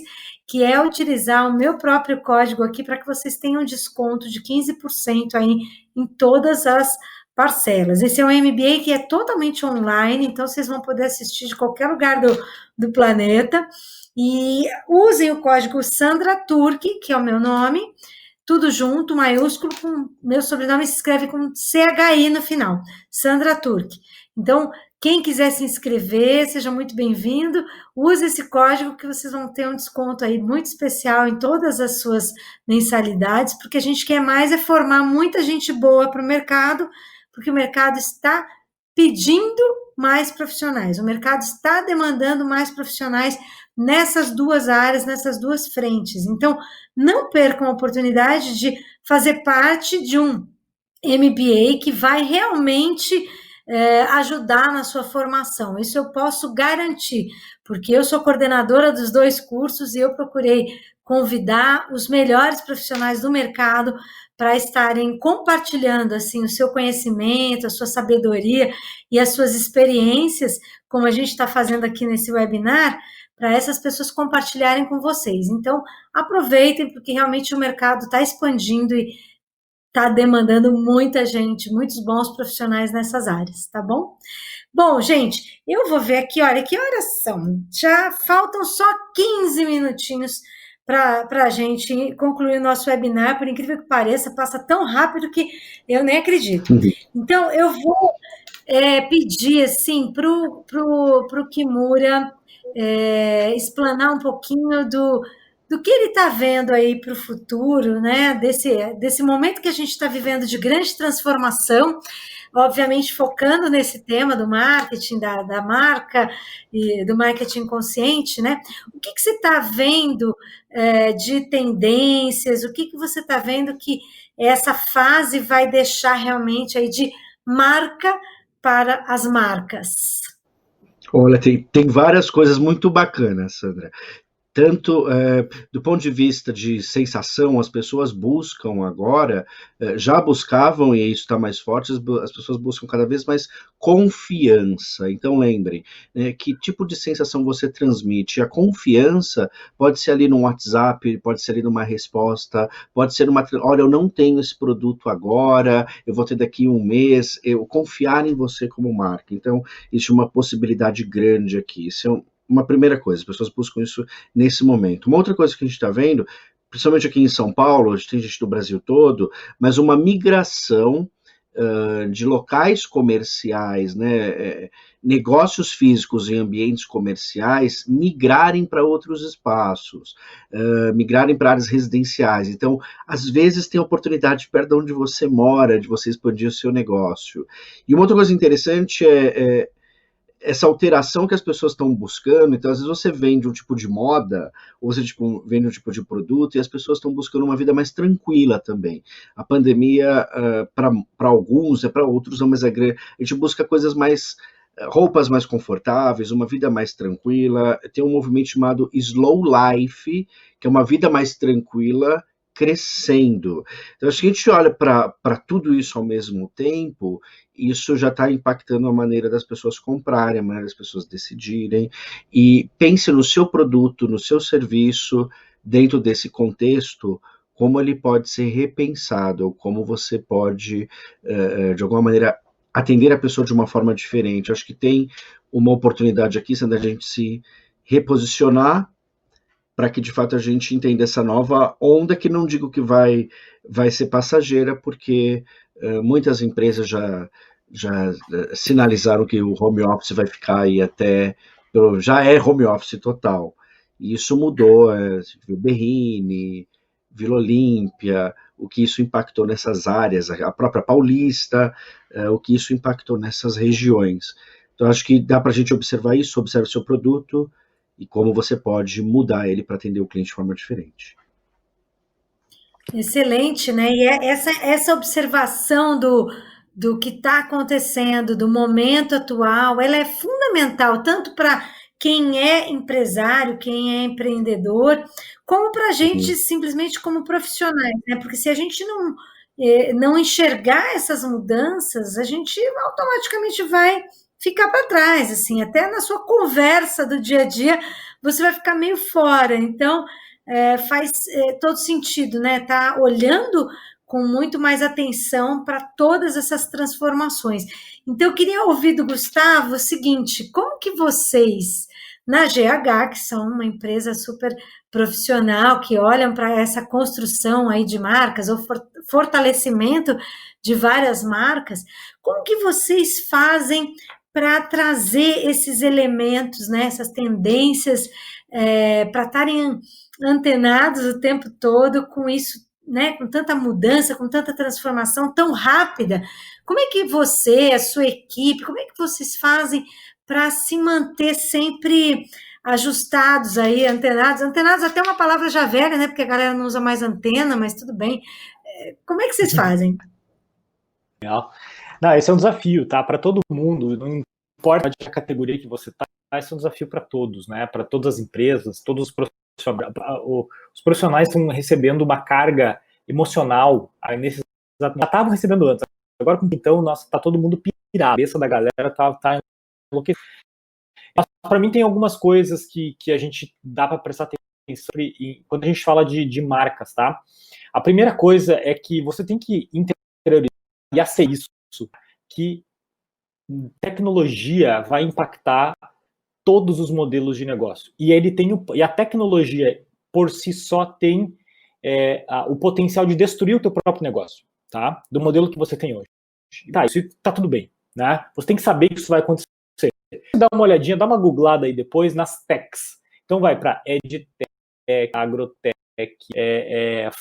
A: que é utilizar o meu próprio código aqui para que vocês tenham um desconto de 15% aí em todas as parcelas. Esse é um MBA que é totalmente online, então vocês vão poder assistir de qualquer lugar do planeta, e usem o código Sandra Turk, que é o meu nome, tudo junto, maiúsculo, com meu sobrenome se escreve com CHI no final, Sandra Turk. Então, quem quiser se inscrever, seja muito bem-vindo, use esse código que vocês vão ter um desconto aí muito especial em todas as suas mensalidades, porque a gente quer mais é formar muita gente boa para o mercado, porque o mercado está pedindo mais profissionais, o mercado está demandando mais profissionais nessas duas áreas, nessas duas frentes. Então, não percam a oportunidade de fazer parte de um MBA que vai realmente ajudar na sua formação. Isso eu posso garantir, porque eu sou coordenadora dos 2 cursos e eu procurei convidar os melhores profissionais do mercado para estarem compartilhando assim o seu conhecimento, a sua sabedoria e as suas experiências, como a gente está fazendo aqui nesse webinar, para essas pessoas compartilharem com vocês. Então, aproveitem, porque realmente o mercado está expandindo e está demandando muita gente, muitos bons profissionais nessas áreas, tá bom? Bom, gente, eu vou ver aqui, olha, que horas são? Já faltam só 15 minutinhos para a gente concluir o nosso webinar, por incrível que pareça, passa tão rápido que eu nem acredito. Então, eu vou pedir, assim, para o Kimura explanar um pouquinho do que ele está vendo aí para o futuro, né? Desse momento que a gente está vivendo de grande transformação, obviamente focando nesse tema do marketing, da marca e do marketing consciente, né? O que você está vendo de tendências? O que você está vendo que essa fase vai deixar realmente aí de marca para as marcas?
C: Olha, tem várias coisas muito bacanas, Sandra. Tanto do ponto de vista de sensação, as pessoas buscam agora, já buscavam, e isso está mais forte, as pessoas buscam cada vez mais confiança. Então lembrem, que tipo de sensação você transmite. A confiança pode ser ali no WhatsApp, pode ser ali numa resposta, pode ser olha, eu não tenho esse produto agora, eu vou ter daqui um mês, eu confiar em você como marca. Então, existe uma possibilidade grande aqui. Isso é uma primeira coisa, as pessoas buscam isso nesse momento. Uma outra coisa que a gente está vendo, principalmente aqui em São Paulo, a gente tem gente do Brasil todo, mas uma migração de locais comerciais, né, negócios físicos em ambientes comerciais, migrarem para outros espaços, migrarem para áreas residenciais. Então, às vezes tem oportunidade perto de onde você mora, de você expandir o seu negócio. E uma outra coisa interessante é essa alteração que as pessoas estão buscando. Então, às vezes você vende um tipo de moda, ou você vende um tipo de produto, e as pessoas estão buscando uma vida mais tranquila também. A pandemia, para alguns, para outros não, mas a gente busca coisas mais, roupas mais confortáveis, uma vida mais tranquila. Tem um movimento chamado Slow Life, que é uma vida mais tranquila, crescendo. Então, se a gente olha para tudo isso ao mesmo tempo, isso já está impactando a maneira das pessoas comprarem, a maneira das pessoas decidirem, e pense no seu produto, no seu serviço, dentro desse contexto, como ele pode ser repensado, ou como você pode, de alguma maneira, atender a pessoa de uma forma diferente. Acho que tem uma oportunidade aqui, sendo a gente se reposicionar, para que de fato a gente entenda essa nova onda, que não digo que vai ser passageira, porque muitas empresas já sinalizaram que o home office vai ficar aí já é home office total. E isso mudou, viu Berrini, Vila Olímpia, o que isso impactou nessas áreas, a própria Paulista, o que isso impactou nessas regiões. Então acho que dá para a gente observar isso, observa o seu produto, e como você pode mudar ele para atender o cliente de forma diferente.
A: Excelente, né? E essa observação do que está acontecendo, do momento atual, ela é fundamental, tanto para quem é empresário, quem é empreendedor, como para a gente simplesmente como profissionais, né? Porque se a gente não enxergar essas mudanças, a gente automaticamente vai ficar para trás, assim, até na sua conversa do dia a dia, você vai ficar meio fora. Então, faz todo sentido, né? Tá olhando com muito mais atenção para todas essas transformações. Então, eu queria ouvir do Gustavo o seguinte: como que vocês, na GH, que são uma empresa super profissional, que olham para essa construção aí de marcas, ou fortalecimento de várias marcas, como que vocês fazem para trazer esses elementos, né, essas tendências, para estarem antenados o tempo todo com isso, né, com tanta mudança, com tanta transformação tão rápida? Como é que você, a sua equipe, como é que vocês fazem para se manter sempre ajustados aí, antenados? Antenados até uma palavra já velha, né, porque a galera não usa mais antena, mas tudo bem. Como é que vocês fazem?
B: Legal. Não, esse é um desafio, tá? Para todo mundo, não importa a categoria que você está, esse é um desafio para todos, né? Para todas as empresas, todos os profissionais estão recebendo uma carga emocional nesses. Já estavam recebendo antes, agora então, nossa, tá todo mundo pirado, a cabeça da galera tá enlouquecida. Para mim tem algumas coisas que a gente dá para prestar atenção quando a gente fala de marcas, tá? A primeira coisa é que você tem que interiorizar e aceitar isso, que tecnologia vai impactar todos os modelos de negócio. E a tecnologia por si só tem o potencial de destruir o teu próprio negócio, tá? Do modelo que você tem hoje. Tá, isso tá tudo bem, né? Você tem que saber que isso vai acontecer. Dá uma olhadinha, dá uma googlada aí depois nas techs. Então vai para edtech, agrotech,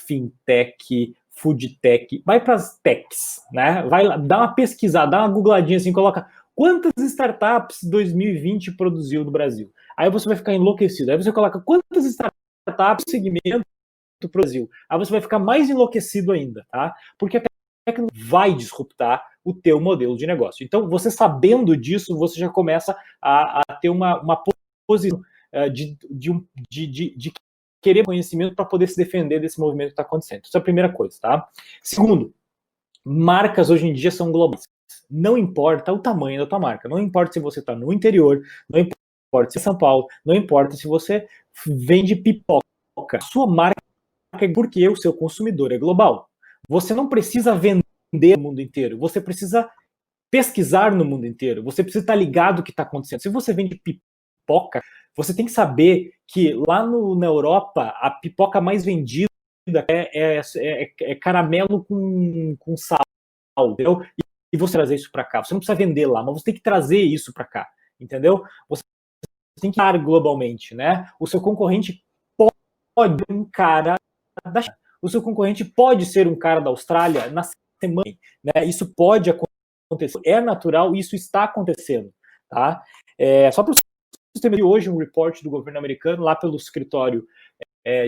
B: fintech, foodtech, vai para as techs, né? Vai lá, dá uma pesquisada, dá uma googladinha assim, coloca quantas startups 2020 produziu no Brasil. Aí você vai ficar enlouquecido. Aí você coloca quantas startups segmento produziu. Aí você vai ficar mais enlouquecido ainda, tá? Porque a tecnologia vai disruptar o teu modelo de negócio. Então, você sabendo disso, você já começa a ter uma posição de querer conhecimento para poder se defender desse movimento que está acontecendo. Isso é a primeira coisa, tá? Segundo, marcas hoje em dia são globais. Não importa o tamanho da tua marca, não importa se você está no interior, não importa se é São Paulo, não importa se você vende pipoca. A sua marca é porque o seu consumidor é global. Você não precisa vender no mundo inteiro, você precisa pesquisar no mundo inteiro, você precisa estar ligado o que está acontecendo. Se você vende pipoca, você tem que saber que lá na Europa, a pipoca mais vendida é caramelo com sal, entendeu? E você trazer isso para cá. Você não precisa vender lá, mas você tem que trazer isso para cá, entendeu? Você tem que estar globalmente, né? O seu concorrente pode ser um cara da China. O seu concorrente pode ser um cara da Austrália na semana, né? Isso pode acontecer, é natural, isso está acontecendo, tá? Só para você ter hoje um report do governo americano lá pelo escritório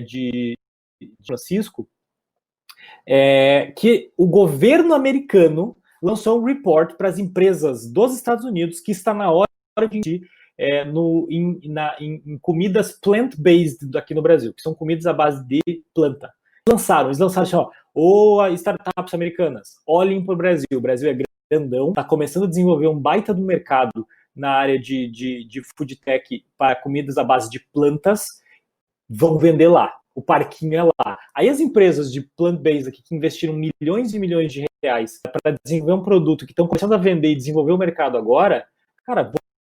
B: de Francisco, que o governo americano lançou um report para as empresas dos Estados Unidos que está na hora de investir em comidas plant-based aqui no Brasil, que são comidas à base de planta. Eles lançaram assim, startups americanas, olhem para o Brasil é grandão, está começando a desenvolver um baita do mercado na área de food tech para comidas à base de plantas, vão vender lá, o parquinho é lá. Aí as empresas de plant-based aqui que investiram milhões e milhões de reais para desenvolver um produto que estão começando a vender e desenvolver o mercado agora, cara,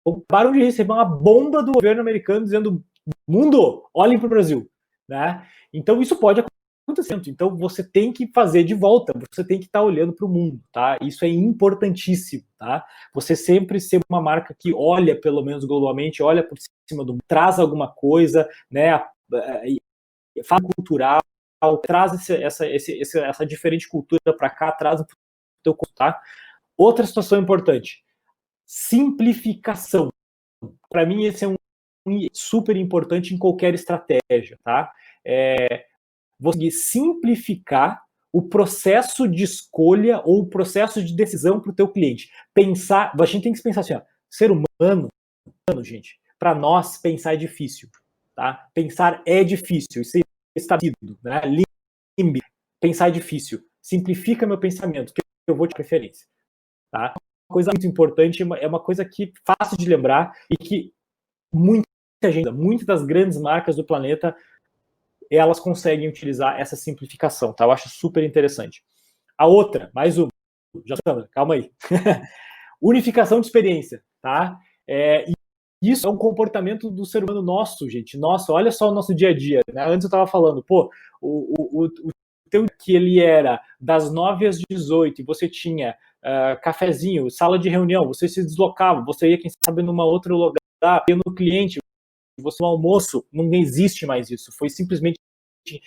B: acabaram de receber uma bomba do governo americano dizendo, mundo, olhem para o Brasil, né? Então isso pode acontecer. Então você tem que fazer de volta, você tem que estar olhando para o mundo, tá? Isso é importantíssimo, tá? Você sempre ser uma marca que olha, pelo menos globalmente, olha por cima do mundo, traz alguma coisa, né? Fala cultural, traz essa diferente cultura para cá, traz o teu, tá? Outra situação importante, simplificação. Para mim, esse é um super importante em qualquer estratégia, tá? Você simplificar o processo de escolha ou o processo de decisão para o teu cliente. A gente tem que pensar assim, ser humano, gente, para nós pensar é difícil, tá? Pensar é difícil, isso é estabelecido, né? Pensar é difícil. Simplifica meu pensamento, que eu vou de preferência, tá? Uma coisa muito importante, é uma coisa que é fácil de lembrar e que muitas das grandes marcas do planeta elas conseguem utilizar essa simplificação, tá? Eu acho super interessante. A outra, mais uma, já calma aí. Unificação de experiência, tá? Isso é um comportamento do ser humano nosso, gente. Nossa, olha só o nosso dia a dia, né? Antes eu estava falando, pô, o teu que ele era das 9 às 18, e você tinha cafezinho, sala de reunião, você se deslocava, você ia, quem sabe, numa outro lugar, ia no cliente, você no almoço, não existe mais isso. Foi simplesmente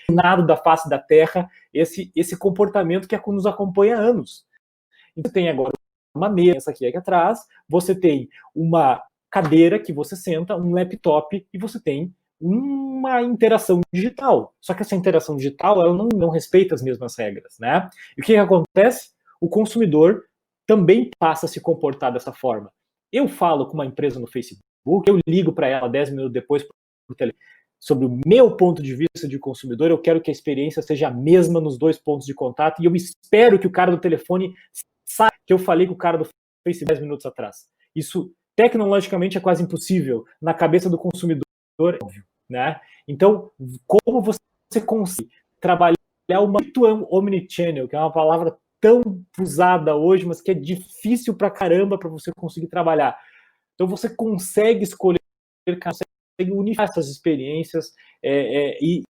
B: nada da face da terra esse comportamento que nos acompanha há anos. Então tem agora uma mesa aqui atrás, você tem uma cadeira que você senta, um laptop e você tem uma interação digital. Só que essa interação digital ela não respeita as mesmas regras, né? E o que acontece? O consumidor também passa a se comportar dessa forma. Eu falo com uma empresa no Facebook, eu ligo para ela 10 minutos depois por telefone sobre o meu ponto de vista de consumidor, eu quero que a experiência seja a mesma nos dois pontos de contato e eu espero que o cara do telefone saiba que eu falei com o cara do Facebook 10 minutos atrás. Isso, tecnologicamente, é quase impossível. Na cabeça do consumidor, é óbvio, né? Então, como você consegue trabalhar uma omnichannel, que é uma palavra tão usada hoje, mas que é difícil pra caramba para você conseguir trabalhar. Então, você consegue escolher, consegue unificar essas experiências e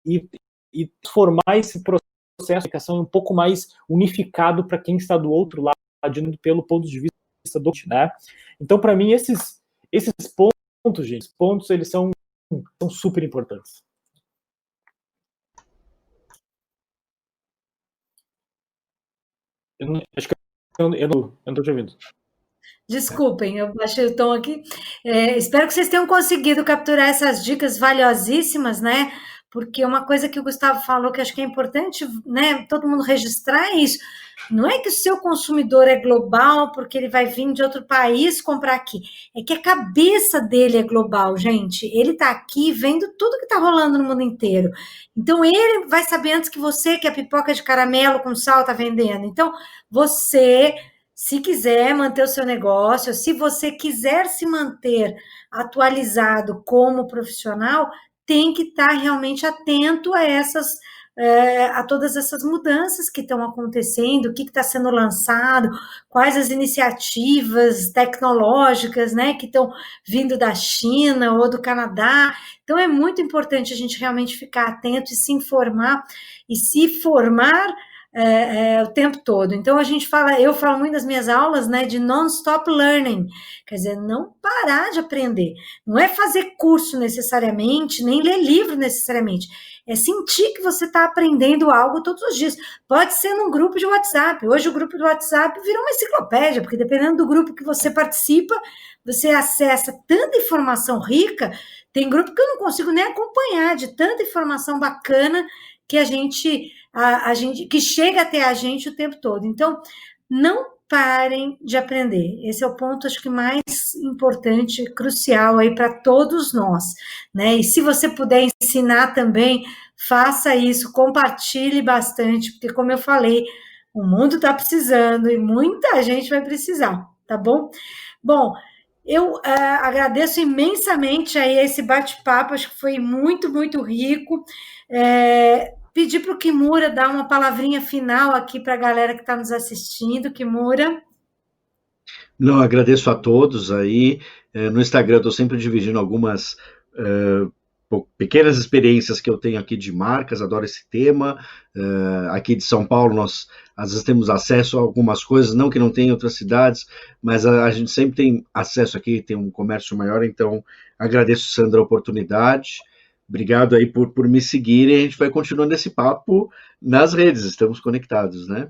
B: formar esse processo de comunicação um pouco mais unificado para quem está do outro lado, pelo ponto de vista do, né? Então, para mim, esses pontos, gente, eles são super importantes. Acho que eu não estou te ouvindo.
A: Desculpem, eu baixei o tom aqui. Espero que vocês tenham conseguido capturar essas dicas valiosíssimas, né? Porque uma coisa que o Gustavo falou que acho que é importante, né? Todo mundo registrar é isso. Não é que o seu consumidor é global porque ele vai vir de outro país comprar aqui. É que a cabeça dele é global, gente. Ele está aqui vendo tudo que está rolando no mundo inteiro. Então, ele vai saber antes que você que a pipoca de caramelo com sal está vendendo. Então, você... Se quiser manter o seu negócio, se você quiser se manter atualizado como profissional, tem que estar realmente atento a todas essas mudanças que estão acontecendo, o que está sendo lançado, quais as iniciativas tecnológicas, né, que estão vindo da China ou do Canadá. Então, é muito importante a gente realmente ficar atento e se informar e se formar o tempo todo. Então, eu falo muito nas minhas aulas, né, de non-stop learning, quer dizer, não parar de aprender. Não é fazer curso necessariamente, nem ler livro necessariamente. É sentir que você está aprendendo algo todos os dias. Pode ser num grupo de WhatsApp. Hoje o grupo do WhatsApp virou uma enciclopédia, porque dependendo do grupo que você participa, você acessa tanta informação rica. Tem grupo que eu não consigo nem acompanhar de tanta informação bacana que a gente que chega até a gente o tempo todo. Então, não parem de aprender. Esse é o ponto, acho que mais importante, crucial aí para todos nós, né? E se você puder ensinar também, faça isso, compartilhe bastante, porque como eu falei, o mundo está precisando e muita gente vai precisar, tá bom? Bom, eu agradeço imensamente aí esse bate-papo, acho que foi muito, muito rico. Pedir para o Kimura dar uma palavrinha final aqui para a galera que está nos assistindo. Kimura.
C: Não, agradeço a todos aí. No Instagram eu estou sempre dividindo algumas pequenas experiências que eu tenho aqui de marcas, adoro esse tema. Aqui de São Paulo nós às vezes temos acesso a algumas coisas, não que não tem em outras cidades, mas a gente sempre tem acesso aqui, tem um comércio maior, então agradeço, Sandra, a oportunidade. Obrigado aí por me seguirem. A gente vai continuando esse papo nas redes. Estamos conectados, né?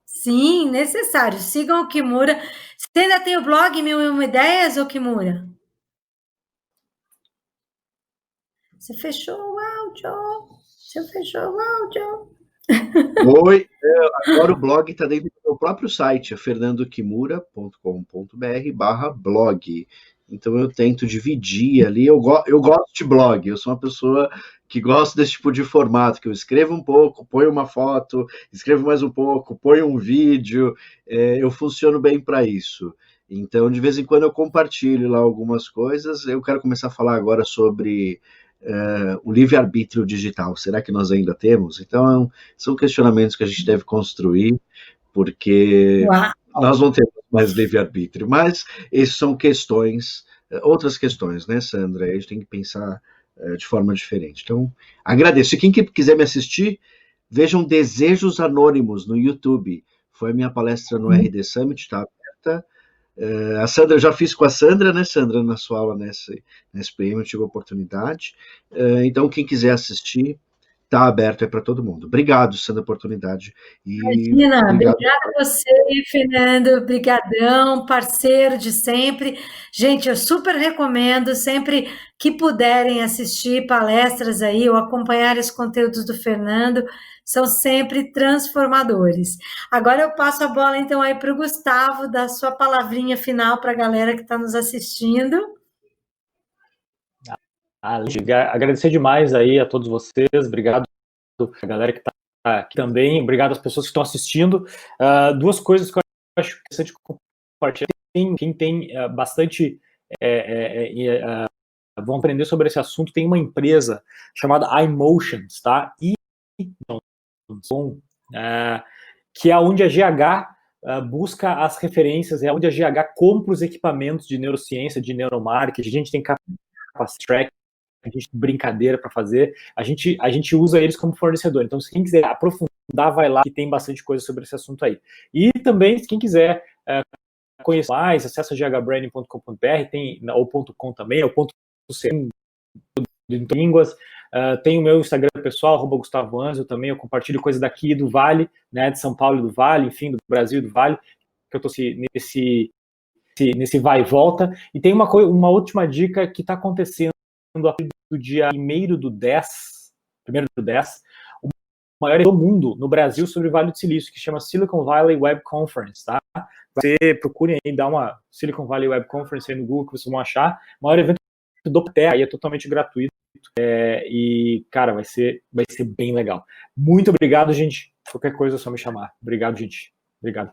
A: Sim, necessário. Sigam o Kimura. Você ainda tem o blog 1001 Ideias, ô Kimura? Você fechou o áudio. Você fechou o áudio.
C: Oi, agora o blog está dentro do meu próprio site, é fernandokimura.com.br/blog. Então eu tento dividir ali, eu gosto de blog, eu sou uma pessoa que gosta desse tipo de formato, que eu escrevo um pouco, ponho uma foto, escrevo mais um pouco, ponho um vídeo, eu funciono bem para isso. Então de vez em quando eu compartilho lá algumas coisas, eu quero começar a falar agora sobre o livre-arbítrio digital? Será que nós ainda temos? Então, são questionamentos que a gente deve construir, porque nós não temos mais livre-arbítrio. Mas essas são questões, outras questões, né, Sandra? A gente tem que pensar de forma diferente. Então, agradeço. E quem quiser me assistir, vejam Desejos Anônimos no YouTube. Foi a minha palestra no RD Summit, está aberta. A Sandra, eu já fiz com a Sandra, né, Sandra, na sua aula nesse PM, eu tive a oportunidade. Então, quem quiser assistir, está aberto para todo mundo. Obrigado, Sandra, pela oportunidade.
A: Imagina, obrigada a você, Fernando, obrigadão, parceiro de sempre. Gente, eu super recomendo, sempre que puderem assistir palestras aí ou acompanhar os conteúdos do Fernando, são sempre transformadores. Agora eu passo a bola, então, aí para o Gustavo, dar sua palavrinha final para a galera que está nos assistindo.
B: Agradecer demais aí a todos vocês, obrigado a galera que está aqui também, obrigado às pessoas que estão assistindo. Duas coisas que eu acho interessante compartilhar. Quem tem bastante vão aprender sobre esse assunto, tem uma empresa chamada iMotions, tá? Que é onde a GH busca as referências, é onde a GH compra os equipamentos de neurociência, de neuromarketing, a gente tem capacity track, a gente tem brincadeira para fazer, a gente usa eles como fornecedor. Então, se quem quiser aprofundar, vai lá, que tem bastante coisa sobre esse assunto aí. E também, se quem quiser conhecer mais, acessa ghbranding.com.br, ou .com também, ou .c em línguas. Tem o meu Instagram pessoal, @Gustavo Anzio, também eu compartilho coisas daqui do Vale, né, de São Paulo e do Vale, enfim, do Brasil e do Vale, que eu estou nesse vai e volta. E tem uma última dica que está acontecendo do dia 1º do 10, o maior evento do mundo, no Brasil, sobre o Vale do Silício, que chama Silicon Valley Web Conference, tá? Você procurem aí, dá uma Silicon Valley Web Conference aí no Google, que vocês vão achar. O maior evento do Terra, aí é totalmente gratuito. E, cara, vai ser bem legal. Muito obrigado, gente. Qualquer coisa é só me chamar. Obrigado, gente. Obrigado,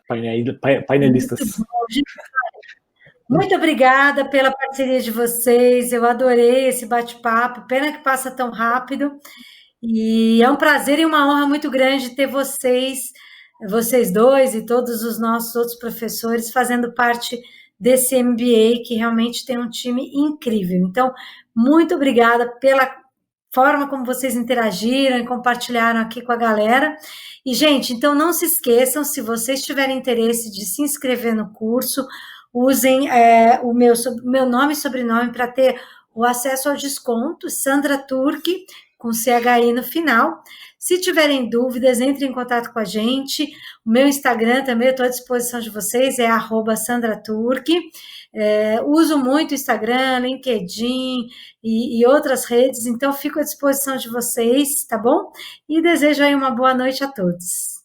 B: painelistas.
A: Muito bom, gente. Muito obrigada pela parceria de vocês, eu adorei esse bate-papo, pena que passa tão rápido, e é um prazer e uma honra muito grande ter vocês dois e todos os nossos outros professores fazendo parte desse MBA, que realmente tem um time incrível. Então, muito obrigada pela forma como vocês interagiram e compartilharam aqui com a galera. E, gente, então não se esqueçam, se vocês tiverem interesse de se inscrever no curso, usem o meu nome e sobrenome para ter o acesso ao desconto, Sandra Turk, com CHI no final. Se tiverem dúvidas, entrem em contato com a gente. O meu Instagram também, eu estou à disposição de vocês, é @SandraTurk. Uso muito o Instagram, LinkedIn e outras redes, então fico à disposição de vocês, tá bom? E desejo aí uma boa noite a todos.